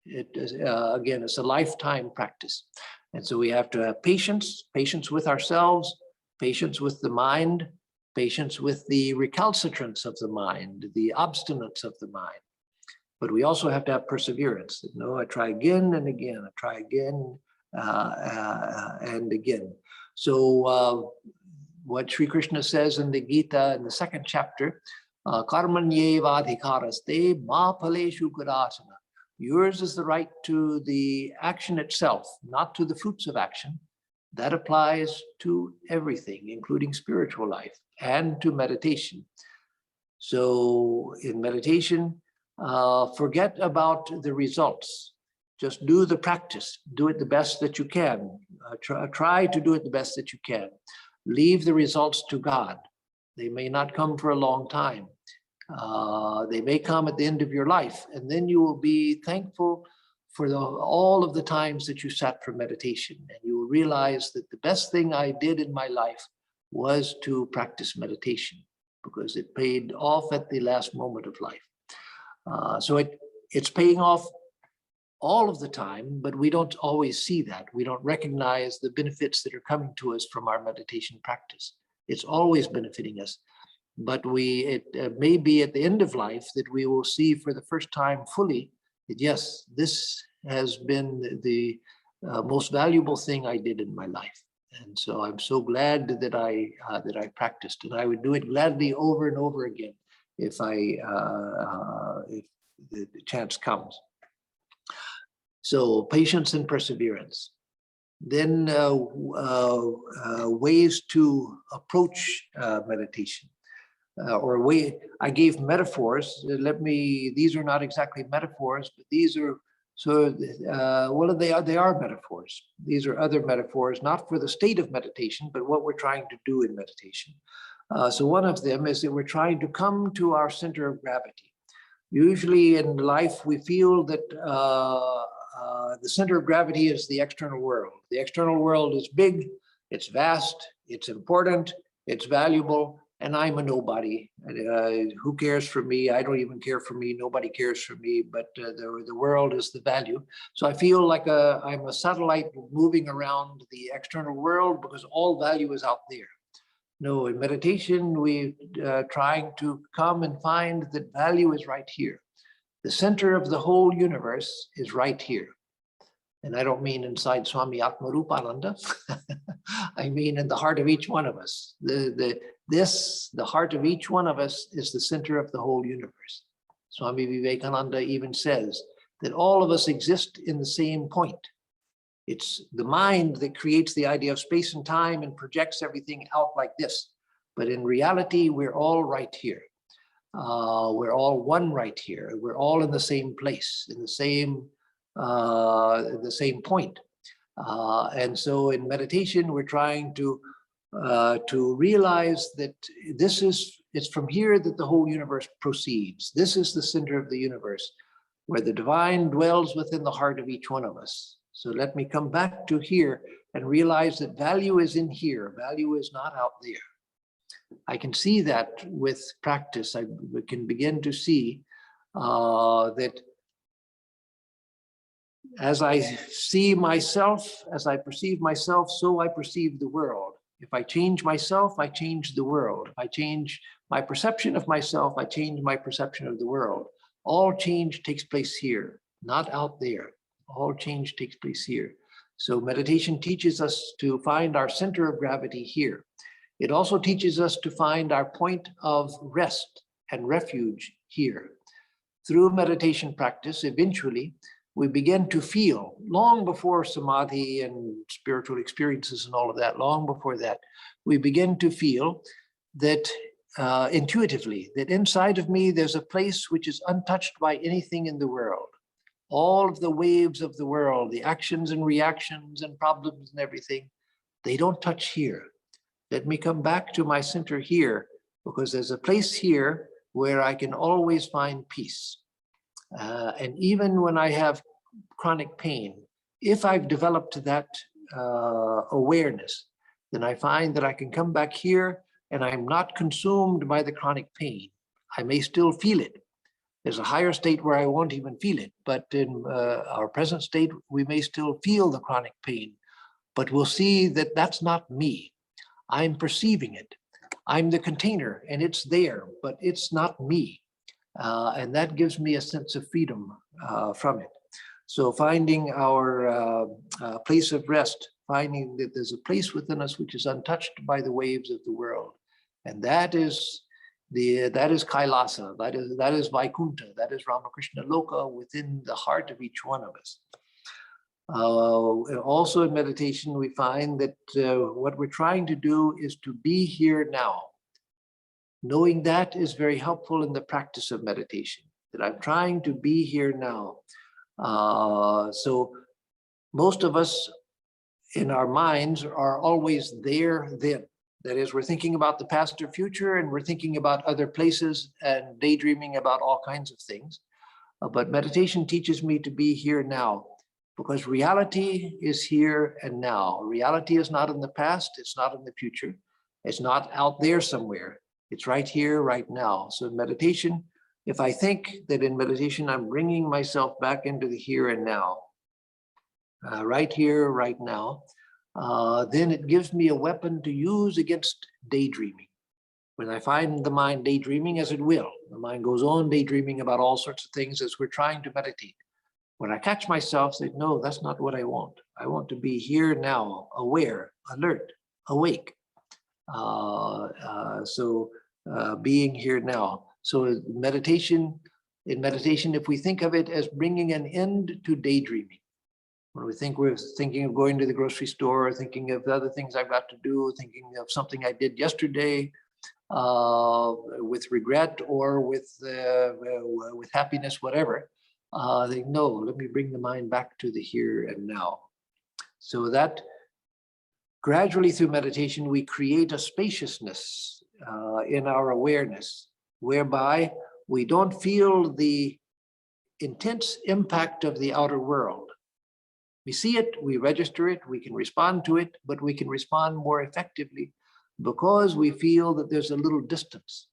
A: It is, again, it's a lifetime practice. And so we have to have patience with ourselves, patience with the mind, patience with the recalcitrance of the mind, the obstinance of the mind. But we also have to have perseverance. No, I try again and again, I try again and again. So what Sri Krishna says in the Gita in the 2nd chapter, karmanyevadhikaraste ma phaleshu karasana. Yours is the right to the action itself, not to the fruits of action. That applies to everything, including spiritual life and to meditation. So in meditation, forget about the results. Just do the practice. Do it the best that you can. Try to do it the best that you can. Leave the results to God. They may not come for a long time. They may come at the end of your life, and then you will be thankful for all of the times that you sat for meditation, and you will realize that the best thing I did in my life was to practice meditation, because it paid off at the last moment of life. So it's paying off all of the time, but we don't always see that. We don't recognize the benefits that are coming to us from our meditation practice. It's always benefiting us, but it may be at the end of life that we will see for the first time fully that, yes, this has been the most valuable thing I did in my life. And so I'm so glad that I practiced, and I would do it gladly over and over again if if the chance comes. So patience and perseverance. Then ways to approach meditation. I gave metaphors. These are not exactly metaphors, but these are, well, they are metaphors. These are other metaphors, not for the state of meditation, but what we're trying to do in meditation. So one of them is that we're trying to come to our center of gravity. Usually in life, we feel that the center of gravity is the external world. The external world is big, it's vast, it's important, it's valuable, and I'm a nobody. Who cares for me? I don't even care for me. Nobody cares for me, but the world is the value. So I feel like I'm a satellite moving around the external world because all value is out there. No, in meditation, we're trying to come and find that value is right here. The center of the whole universe is right here. And I don't mean inside Swami Atmarupananda. I mean in the heart of each one of us. The heart of each one of us is the center of the whole universe. Swami Vivekananda even says that all of us exist in the same point. It's the mind that creates the idea of space and time and projects everything out like this. But in reality, we're all right here. We're all one right here. We're all in the same place, in the same point. And so in meditation, we're trying to realize that it's from here that the whole universe proceeds. This is the center of the universe, where the divine dwells within the heart of each one of us. So let me come back to here and realize that value is in here. Value is not out there. I can see that with practice. I can begin to see that as I see myself, as I perceive myself, so I perceive the world. If I change myself, I change the world. If I change my perception of myself, I change my perception of the world. All change takes place here, not out there. All change takes place here. So meditation teaches us to find our center of gravity here. It also teaches us to find our point of rest and refuge here. Through meditation practice, eventually, we begin to feel, long before samadhi and spiritual experiences and all of that, long before that, we begin to feel that intuitively, that inside of me, there's a place which is untouched by anything in the world. All of the waves of the world, the actions and reactions and problems and everything, they don't touch here. Let me come back to my center here, because there's a place here where I can always find peace. And even when I have chronic pain, if I've developed that awareness, then I find that I can come back here and I'm not consumed by the chronic pain. I may still feel it. There's a higher state where I won't even feel it, but in our present state, we may still feel the chronic pain, but we'll see that that's not me. I'm perceiving it. I'm the container and it's there, but it's not me. And that gives me a sense of freedom from it. So finding our place of rest, finding that there's a place within us which is untouched by the waves of the world. And that is Kailasa, that is Vaikuntha, that is Ramakrishna Loka within the heart of each one of us. Also in meditation, we find that what we're trying to do is to be here now. Knowing that is very helpful in the practice of meditation, that I'm trying to be here now. So most of us in our minds are always there then. That is, we're thinking about the past or future, and we're thinking about other places and daydreaming about all kinds of things. But meditation teaches me to be here now, because reality is here and now. Reality is not in the past, it's not in the future, it's not out there somewhere. It's right here, right now. So in meditation, if I think that in meditation I'm bringing myself back into the here and now, right here, right now, then it gives me a weapon to use against daydreaming. When I find the mind daydreaming, as it will, the mind goes on daydreaming about all sorts of things as we're trying to meditate. When I catch myself, say, no, that's not what I want. I want to be here now, aware, alert, awake. Being here now. So in meditation, if we think of it as bringing an end to daydreaming, when we think we're thinking of going to the grocery store, thinking of the other things I've got to do, thinking of something I did yesterday with regret or with happiness, whatever, think, no, let me bring the mind back to the here and now. So that gradually through meditation, we create a spaciousness in our awareness, whereby we don't feel the intense impact of the outer world. We see it, we register it, we can respond to it, but we can respond more effectively because we feel that there's a little distance.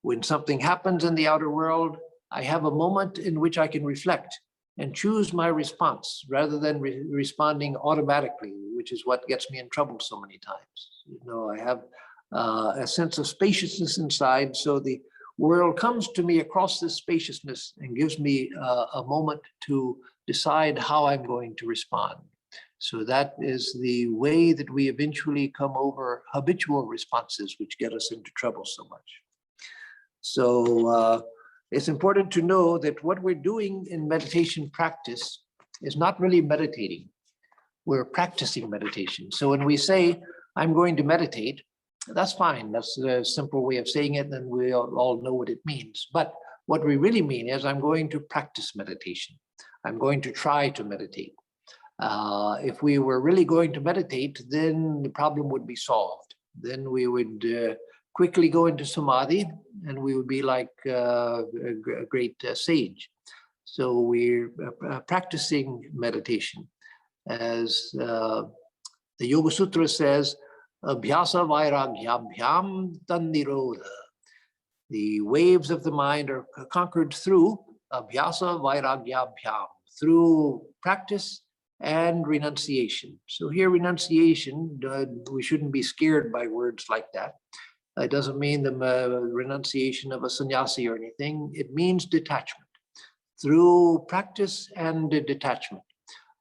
A: When something happens in the outer world, I have a moment in which I can reflect and choose my response rather than responding automatically, which is what gets me in trouble so many times. You know, I have a sense of spaciousness inside, so the world comes to me across this spaciousness and gives me a moment to decide how I'm going to respond. So that is the way that we eventually come over habitual responses, which get us into trouble so much. So it's important to know that what we're doing in meditation practice is not really meditating. We're practicing meditation. So when we say, I'm going to meditate, that's fine. That's a simple way of saying it, and we all know what it means. But what we really mean is I'm going to practice meditation. I'm going to try to meditate. If we were really going to meditate, then the problem would be solved. Then we would quickly go into samadhi, and we would be like a great sage. So we're practicing meditation. As the Yoga Sutra says, Abhyasa vairagyabhyam tannirodha. The waves of the mind are conquered through abhyasa vairagyabhyam, through practice and renunciation. So here renunciation, we shouldn't be scared by words like that. It doesn't mean the renunciation of a sannyasi or anything. It means detachment. Through practice and detachment,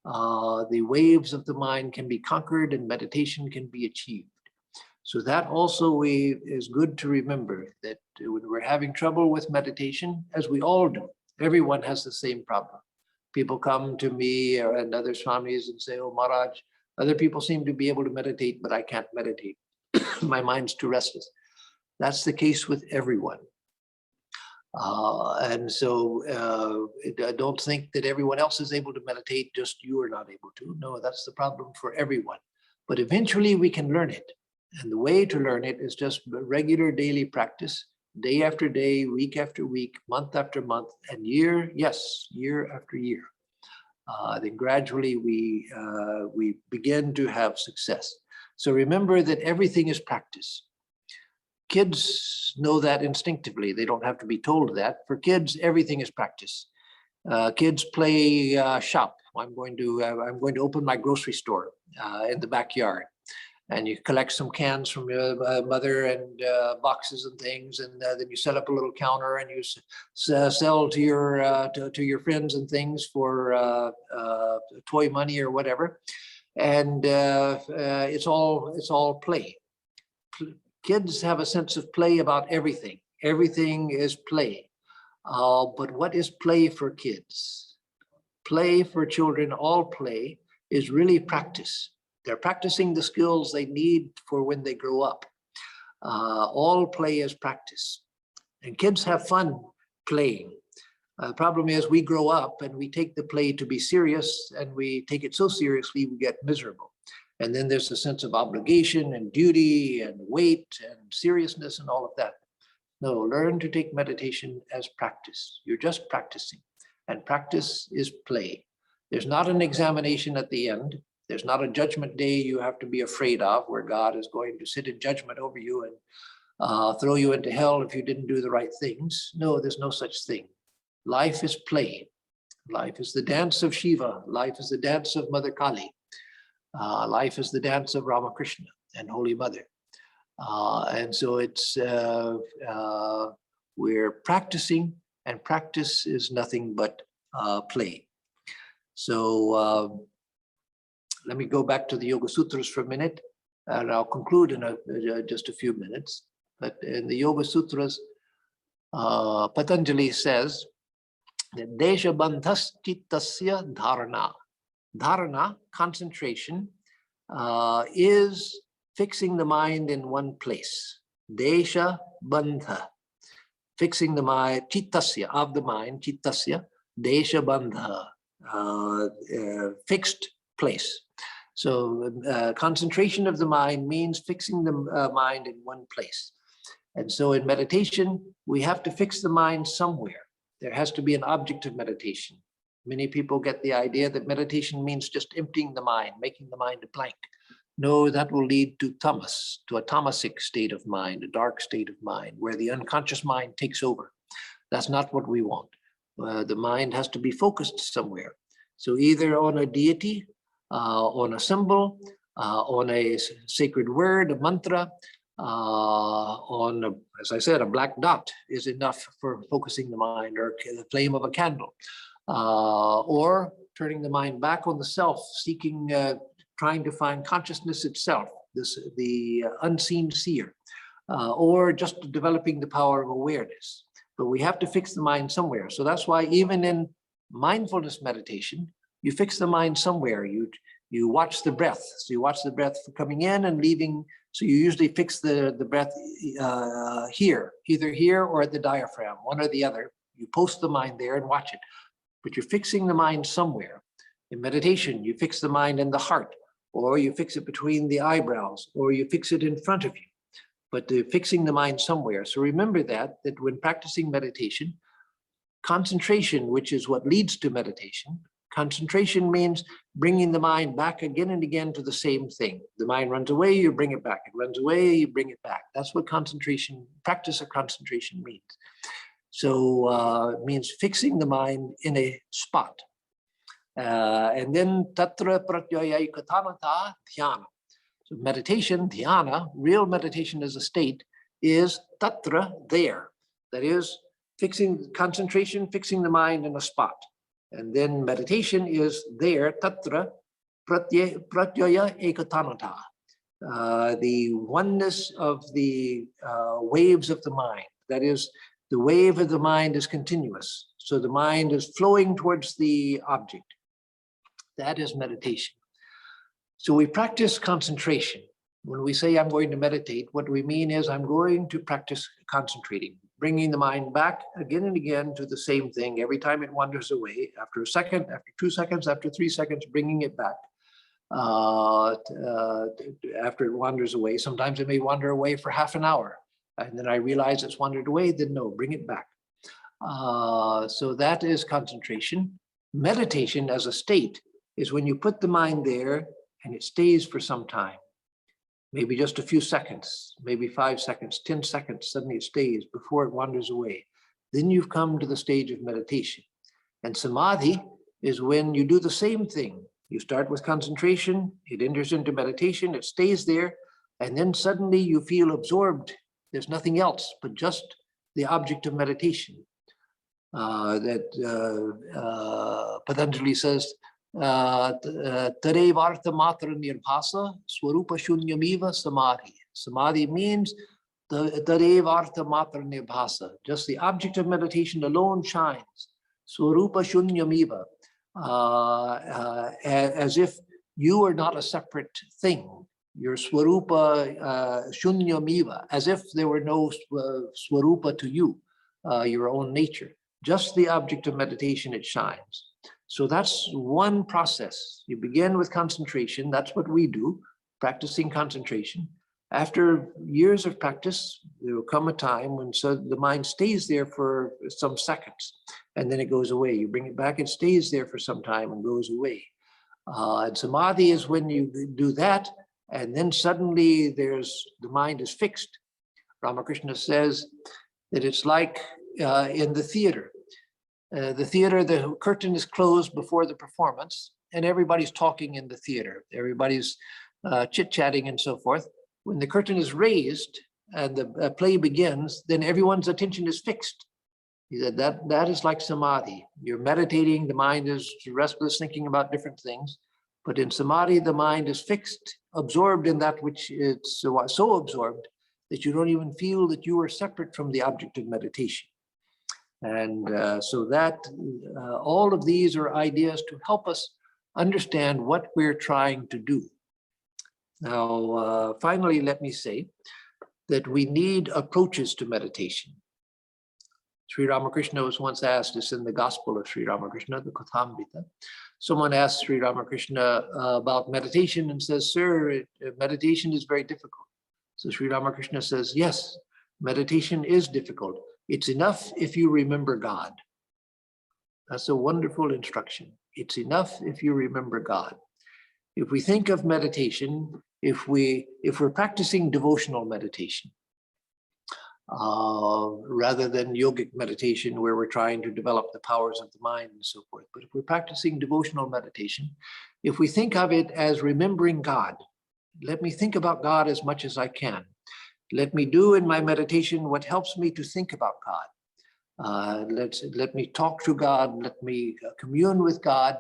A: the waves of the mind can be conquered and meditation can be achieved. So that also is good to remember, that when we're having trouble with meditation, as we all do, everyone has the same problem. People come to me and other swamis and say, oh, Maharaj, other people seem to be able to meditate, but I can't meditate. My mind's too restless. That's the case with everyone. And so I don't think that everyone else is able to meditate, just you are not able to. No, that's the problem for everyone. But eventually we can learn it. And the way to learn it is just regular daily practice, day after day, week after week, month after month, and year after year. Then gradually we begin to have success. So remember that everything is practice. Kids know that instinctively. They don't have to be told that. For kids, everything is practice. Kids play shop. I'm going to open my grocery store in the backyard. And you collect some cans from your mother and boxes and things, and then you set up a little counter and you sell to your friends and things for toy money or whatever. And it's all play. Kids have a sense of play about everything. Everything is play. But what is play for kids? Play for children, all play is really practice. They're practicing the skills they need for when they grow up. All play is practice. And kids have fun playing. The problem is we grow up and we take the play to be serious, and we take it so seriously we get miserable. And then there's a sense of obligation and duty and weight and seriousness and all of that. No, learn to take meditation as practice. You're just practicing, and practice is play. There's not an examination at the end. There's not a judgment day you have to be afraid of, where God is going to sit in judgment over you and throw you into hell if you didn't do the right things. No, there's no such thing. Life is play. Life is the dance of Shiva. Life is the dance of Mother Kali. Life is the dance of Ramakrishna and Holy Mother. And so it's, we're practicing, and practice is nothing but play. So let me go back to the Yoga Sutras for a minute, and I'll conclude in just a few minutes. But in the Yoga Sutras, Patanjali says that Desha Bandhas Chittasya Dharana. Dharana, concentration, is fixing the mind in one place. Desha Bandha, fixing the mind, Chittasya, of the mind, Chittasya, Desha Bandha, fixed place. So concentration of the mind means fixing the mind in one place. And so in meditation, we have to fix the mind somewhere. There has to be an object of meditation. Many people get the idea that meditation means just emptying the mind, making the mind a blank. No, that will lead to tamas, to a tamasic state of mind, a dark state of mind, where the unconscious mind takes over. That's not what we want. The mind has to be focused somewhere. So either on a deity, on a symbol, on a sacred word, a mantra, as I said, a black dot is enough for focusing the mind, or the flame of a candle, or turning the mind back on the self, seeking, trying to find consciousness itself, the unseen seer, or just developing the power of awareness. But we have to fix the mind somewhere. So that's why even in mindfulness meditation, you fix the mind somewhere. You watch the breath. So you watch the breath coming in and leaving. So you usually fix the breath here, either here or at the diaphragm, one or the other. You post the mind there and watch it. But you're fixing the mind somewhere. In meditation, you fix the mind in the heart, or you fix it between the eyebrows, or you fix it in front of you. But fixing the mind somewhere. So remember that when practicing meditation, concentration, which is what leads to meditation, concentration means bringing the mind back again and again to the same thing. The mind runs away, you bring it back. It runs away, you bring it back. That's what concentration, practice of concentration means. So it means fixing the mind in a spot. And then tatra pratyaya katanata dhyana. So meditation, dhyana, real meditation as a state, is tatra, there. That is fixing concentration, fixing the mind in a spot. And then meditation is there, tatra pratyaya ekatanata, the oneness of the waves of the mind. That is, the wave of the mind is continuous. So the mind is flowing towards the object. That is meditation. So we practice concentration. When we say I'm going to meditate, what we mean is I'm going to practice concentrating, bringing the mind back again and again to the same thing. Every time it wanders away, after a second, after 2 seconds, after 3 seconds, bringing it back after it wanders away. Sometimes it may wander away for half an hour, and then I realize it's wandered away, then no, bring it back. So that is concentration. Meditation as a state is when you put the mind there and it stays for some time. Maybe just a few seconds, maybe 5 seconds, 10 seconds, suddenly it stays before it wanders away. Then you've come to the stage of meditation. And samadhi is when you do the same thing. You start with concentration, it enters into meditation, it stays there, and then suddenly you feel absorbed. There's nothing else but just the object of meditation. Patanjali says, Tarevartha matra nirbhasa swarupa shunyamiva samadhi. Samadhi means Tadevartha matra nibhasa. Just the object of meditation alone shines. Swarupa shunyamiva. As if you are not a separate thing. Your swarupa shunyamiva. As if there were no swarupa to you, your own nature. Just the object of meditation, it shines. So that's one process. You begin with concentration. That's what we do, practicing concentration. After years of practice, there will come a time when the mind stays there for some seconds, and then it goes away. You bring it back, it stays there for some time and goes away. And samadhi is when you do that, and then suddenly the mind is fixed. Ramakrishna says that it's like in the theater. The curtain is closed before the performance, and everybody's talking in the theater. Everybody's chit-chatting and so forth. When the curtain is raised and the play begins, then everyone's attention is fixed. He said that is like samadhi. You're meditating, the mind is restless, thinking about different things. But in samadhi, the mind is fixed, absorbed in that which it's so absorbed that you don't even feel that you are separate from the object of meditation. And so that all of these are ideas to help us understand what we're trying to do. Now, finally, let me say that we need approaches to meditation. Sri Ramakrishna was once asked, this in the Gospel of Sri Ramakrishna, the Kathamrita. Someone asked Sri Ramakrishna about meditation and says, "Sir, meditation is very difficult." So Sri Ramakrishna says, "Yes, meditation is difficult. It's enough if you remember God." That's a wonderful instruction. It's enough if you remember God. If we think of meditation, if we're practicing devotional meditation, rather than yogic meditation where we're trying to develop the powers of the mind and so forth, but if we're practicing devotional meditation, if we think of it as remembering God, let me think about God as much as I can. Let me do in my meditation what helps me to think about God. Let me talk to God, let me commune with God,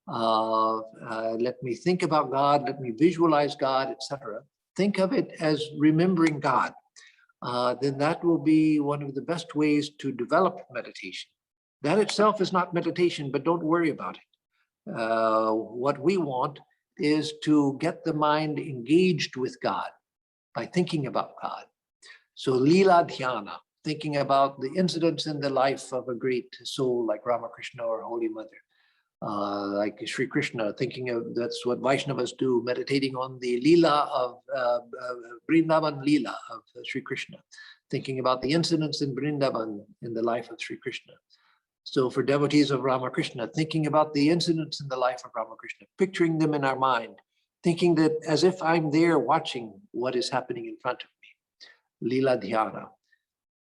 A: let me think about God, let me visualize God, etc. Think of it as remembering God. Then that will be one of the best ways to develop meditation. That itself is not meditation, but don't worry about it. What we want is to get the mind engaged with God by thinking about God. So lila dhyana, thinking about the incidents in the life of a great soul like Ramakrishna or Holy Mother. Like Sri Krishna, thinking of, that's what Vaishnavas do, meditating on the Leela of Vrindavan Leela of Sri Krishna, thinking about the incidents in Vrindavan in the life of Sri Krishna. So for devotees of Ramakrishna, thinking about the incidents in the life of Ramakrishna, picturing them in our mind, thinking that as if I'm there watching what is happening in front of me, Leela Dhyana.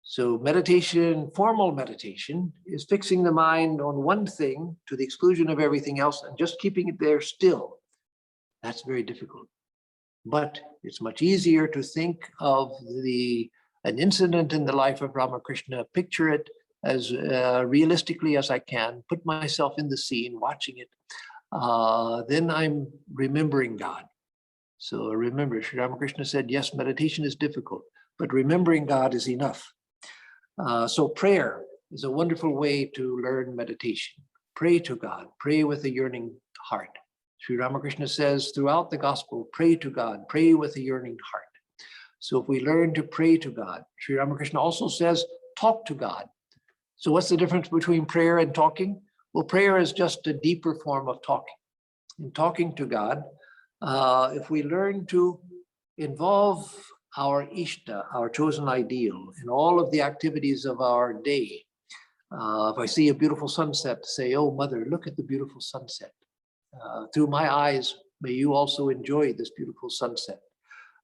A: So meditation, formal meditation, is fixing the mind on one thing to the exclusion of everything else and just keeping it there still. That's very difficult. But it's much easier to think of an incident in the life of Ramakrishna, picture it as realistically as I can, put myself in the scene, watching it. Then I'm remembering God. So remember, Sri Ramakrishna said, yes, meditation is difficult, but remembering God is enough. So prayer is a wonderful way to learn meditation. Pray to God, pray with a yearning heart. Sri Ramakrishna says throughout the gospel, pray to God, pray with a yearning heart. So if we learn to pray to God, Sri Ramakrishna also says, talk to God. So what's the difference between prayer and talking? Well, prayer is just a deeper form of talking. In talking to God, if we learn to involve our Ishta, our chosen ideal, in all of the activities of our day. If I see a beautiful sunset, say, oh, Mother, look at the beautiful sunset. Through my eyes, may you also enjoy this beautiful sunset.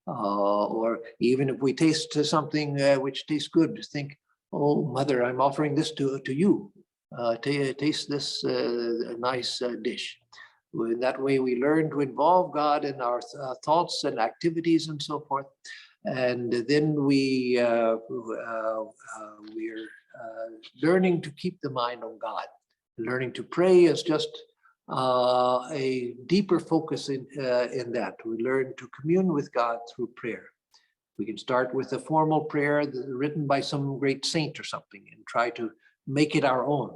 A: Or even if we taste something which tastes good, think, oh, Mother, I'm offering this to you. Taste this nice dish. In that way, we learn to involve God in our thoughts and activities and so forth. And then we're learning to keep the mind on God. Learning to pray is just a deeper focus in that. We learn to commune with God through prayer. We can start with a formal prayer written by some great saint or something and try to make it our own.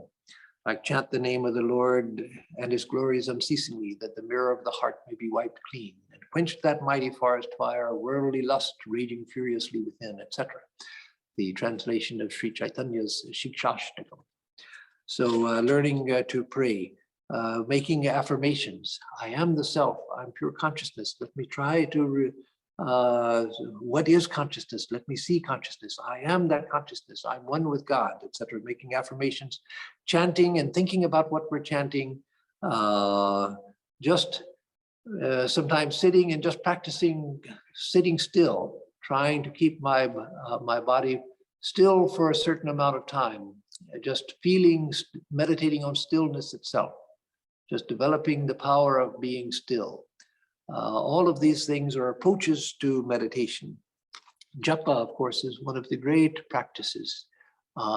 A: Like chant the name of the Lord and his glories unceasingly, that the mirror of the heart may be wiped clean, and quench that mighty forest fire, worldly lust raging furiously within, etc. The translation of Sri Chaitanya's Shikshashtakam. So learning to pray, making affirmations. I am the self, I'm pure consciousness. Let me try to, what is consciousness? Let me see consciousness. I am that consciousness. I'm one with God, etc. Making affirmations, chanting and thinking about what we're chanting. Just sometimes sitting and just practicing sitting still, trying to keep my body still for a certain amount of time. Just feeling, meditating on stillness itself, just developing the power of being still. All of these things are approaches to meditation. Japa, of course, is one of the great practices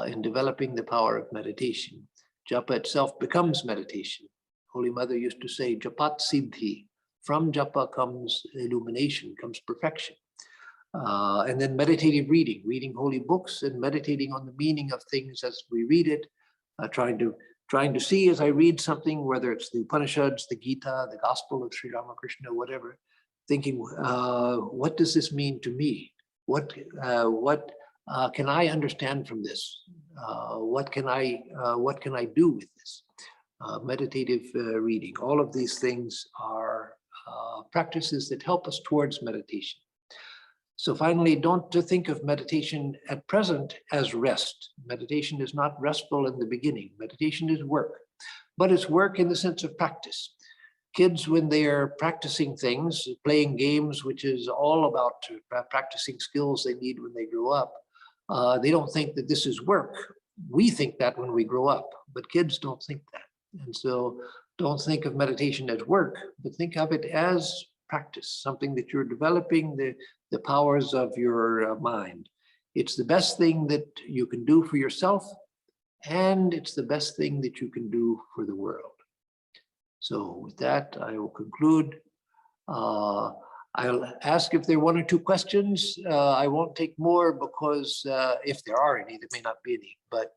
A: in developing the power of meditation. Japa itself becomes meditation. Holy Mother used to say, Japat Siddhi. From japa comes illumination, comes perfection. And then meditative reading, reading holy books and meditating on the meaning of things as we read it, trying to see as I read something, whether it's the Upanishads, the Gita, the Gospel of Sri Ramakrishna, whatever, thinking, what does this mean to me? What can I understand from this? What can I do with this? Meditative reading. All of these things are practices that help us towards meditation. So finally, don't think of meditation at present as rest. Meditation is not restful in the beginning. Meditation is work, but it's work in the sense of practice. Kids, when they are practicing things, playing games, which is all about practicing skills they need when they grow up, they don't think that this is work. We think that when we grow up, but kids don't think that. And so don't think of meditation as work, but think of it as practice, something that you're developing the powers of your mind. It's the best thing that you can do for yourself, and it's the best thing that you can do for the world. So with that, I will conclude. I'll ask if there are one or two questions. I won't take more because if there are any, there may not be any, but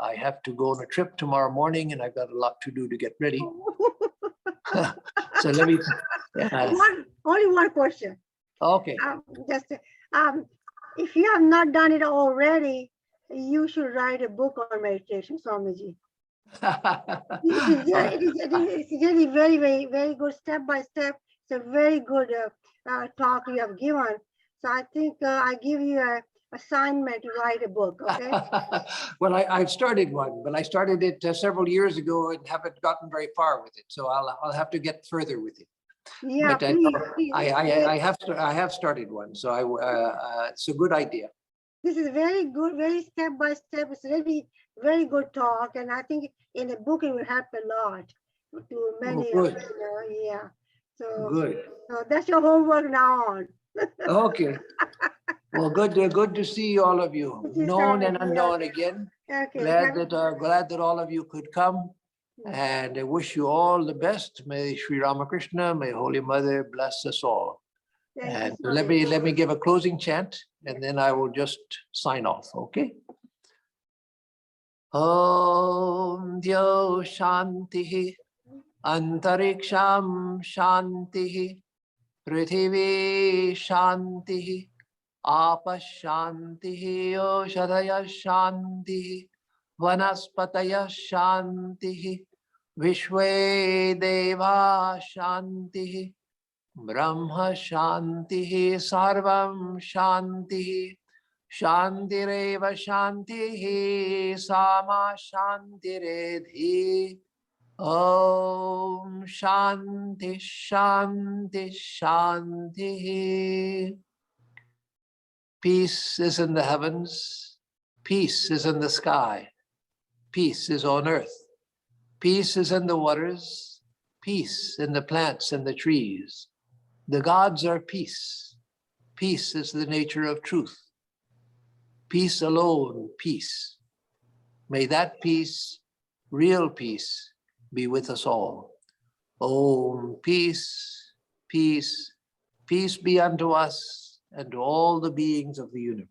A: I have to go on a trip tomorrow morning and I've got a lot to do to get ready. So let me,
B: only one question.
A: Okay.
B: If you have not done it already, you should write a book on meditation, Swamiji. It's really very, very, very good, step by step. It's a very good talk you have given. So I think I give you an assignment to write a book, okay?
A: Well, I've started one, but I started it several years ago and haven't gotten very far with it. So I'll have to get further with it.
B: Yeah,
A: but
B: please.
A: I have started one, so it's a good idea.
B: This is very good, very step by step. It's really very good talk, and I think in a book it will help a lot to many.
A: Good.
B: Yeah. So
A: good.
B: So that's your homework now on.
A: Okay. Well, good to see all of you, known and unknown again.
B: Okay.
A: Glad that all of you could come. And I wish you all the best. May Sri Ramakrishna, may Holy Mother bless us all. And let me give a closing chant, and then I will just sign off. Okay. Om Dyo Shanti Antariksham Shanti Prithvi Shanti Apa Shanti Oshadaya Shanti Vanaspataya Shanti Vishwe Deva Shanti Brahma Shanti Sarvam Shanti Shantireva Shanti Sama Shantiredhi Om Shanti Shanti Shanti. Peace is in the heavens, peace is in the sky, peace is on earth, peace is in the waters, peace in the plants and the trees. The gods are peace. Peace is the nature of truth. Peace alone, peace. May that peace, real peace, be with us all. Om, peace, peace, peace be unto us. and to all the beings of the universe.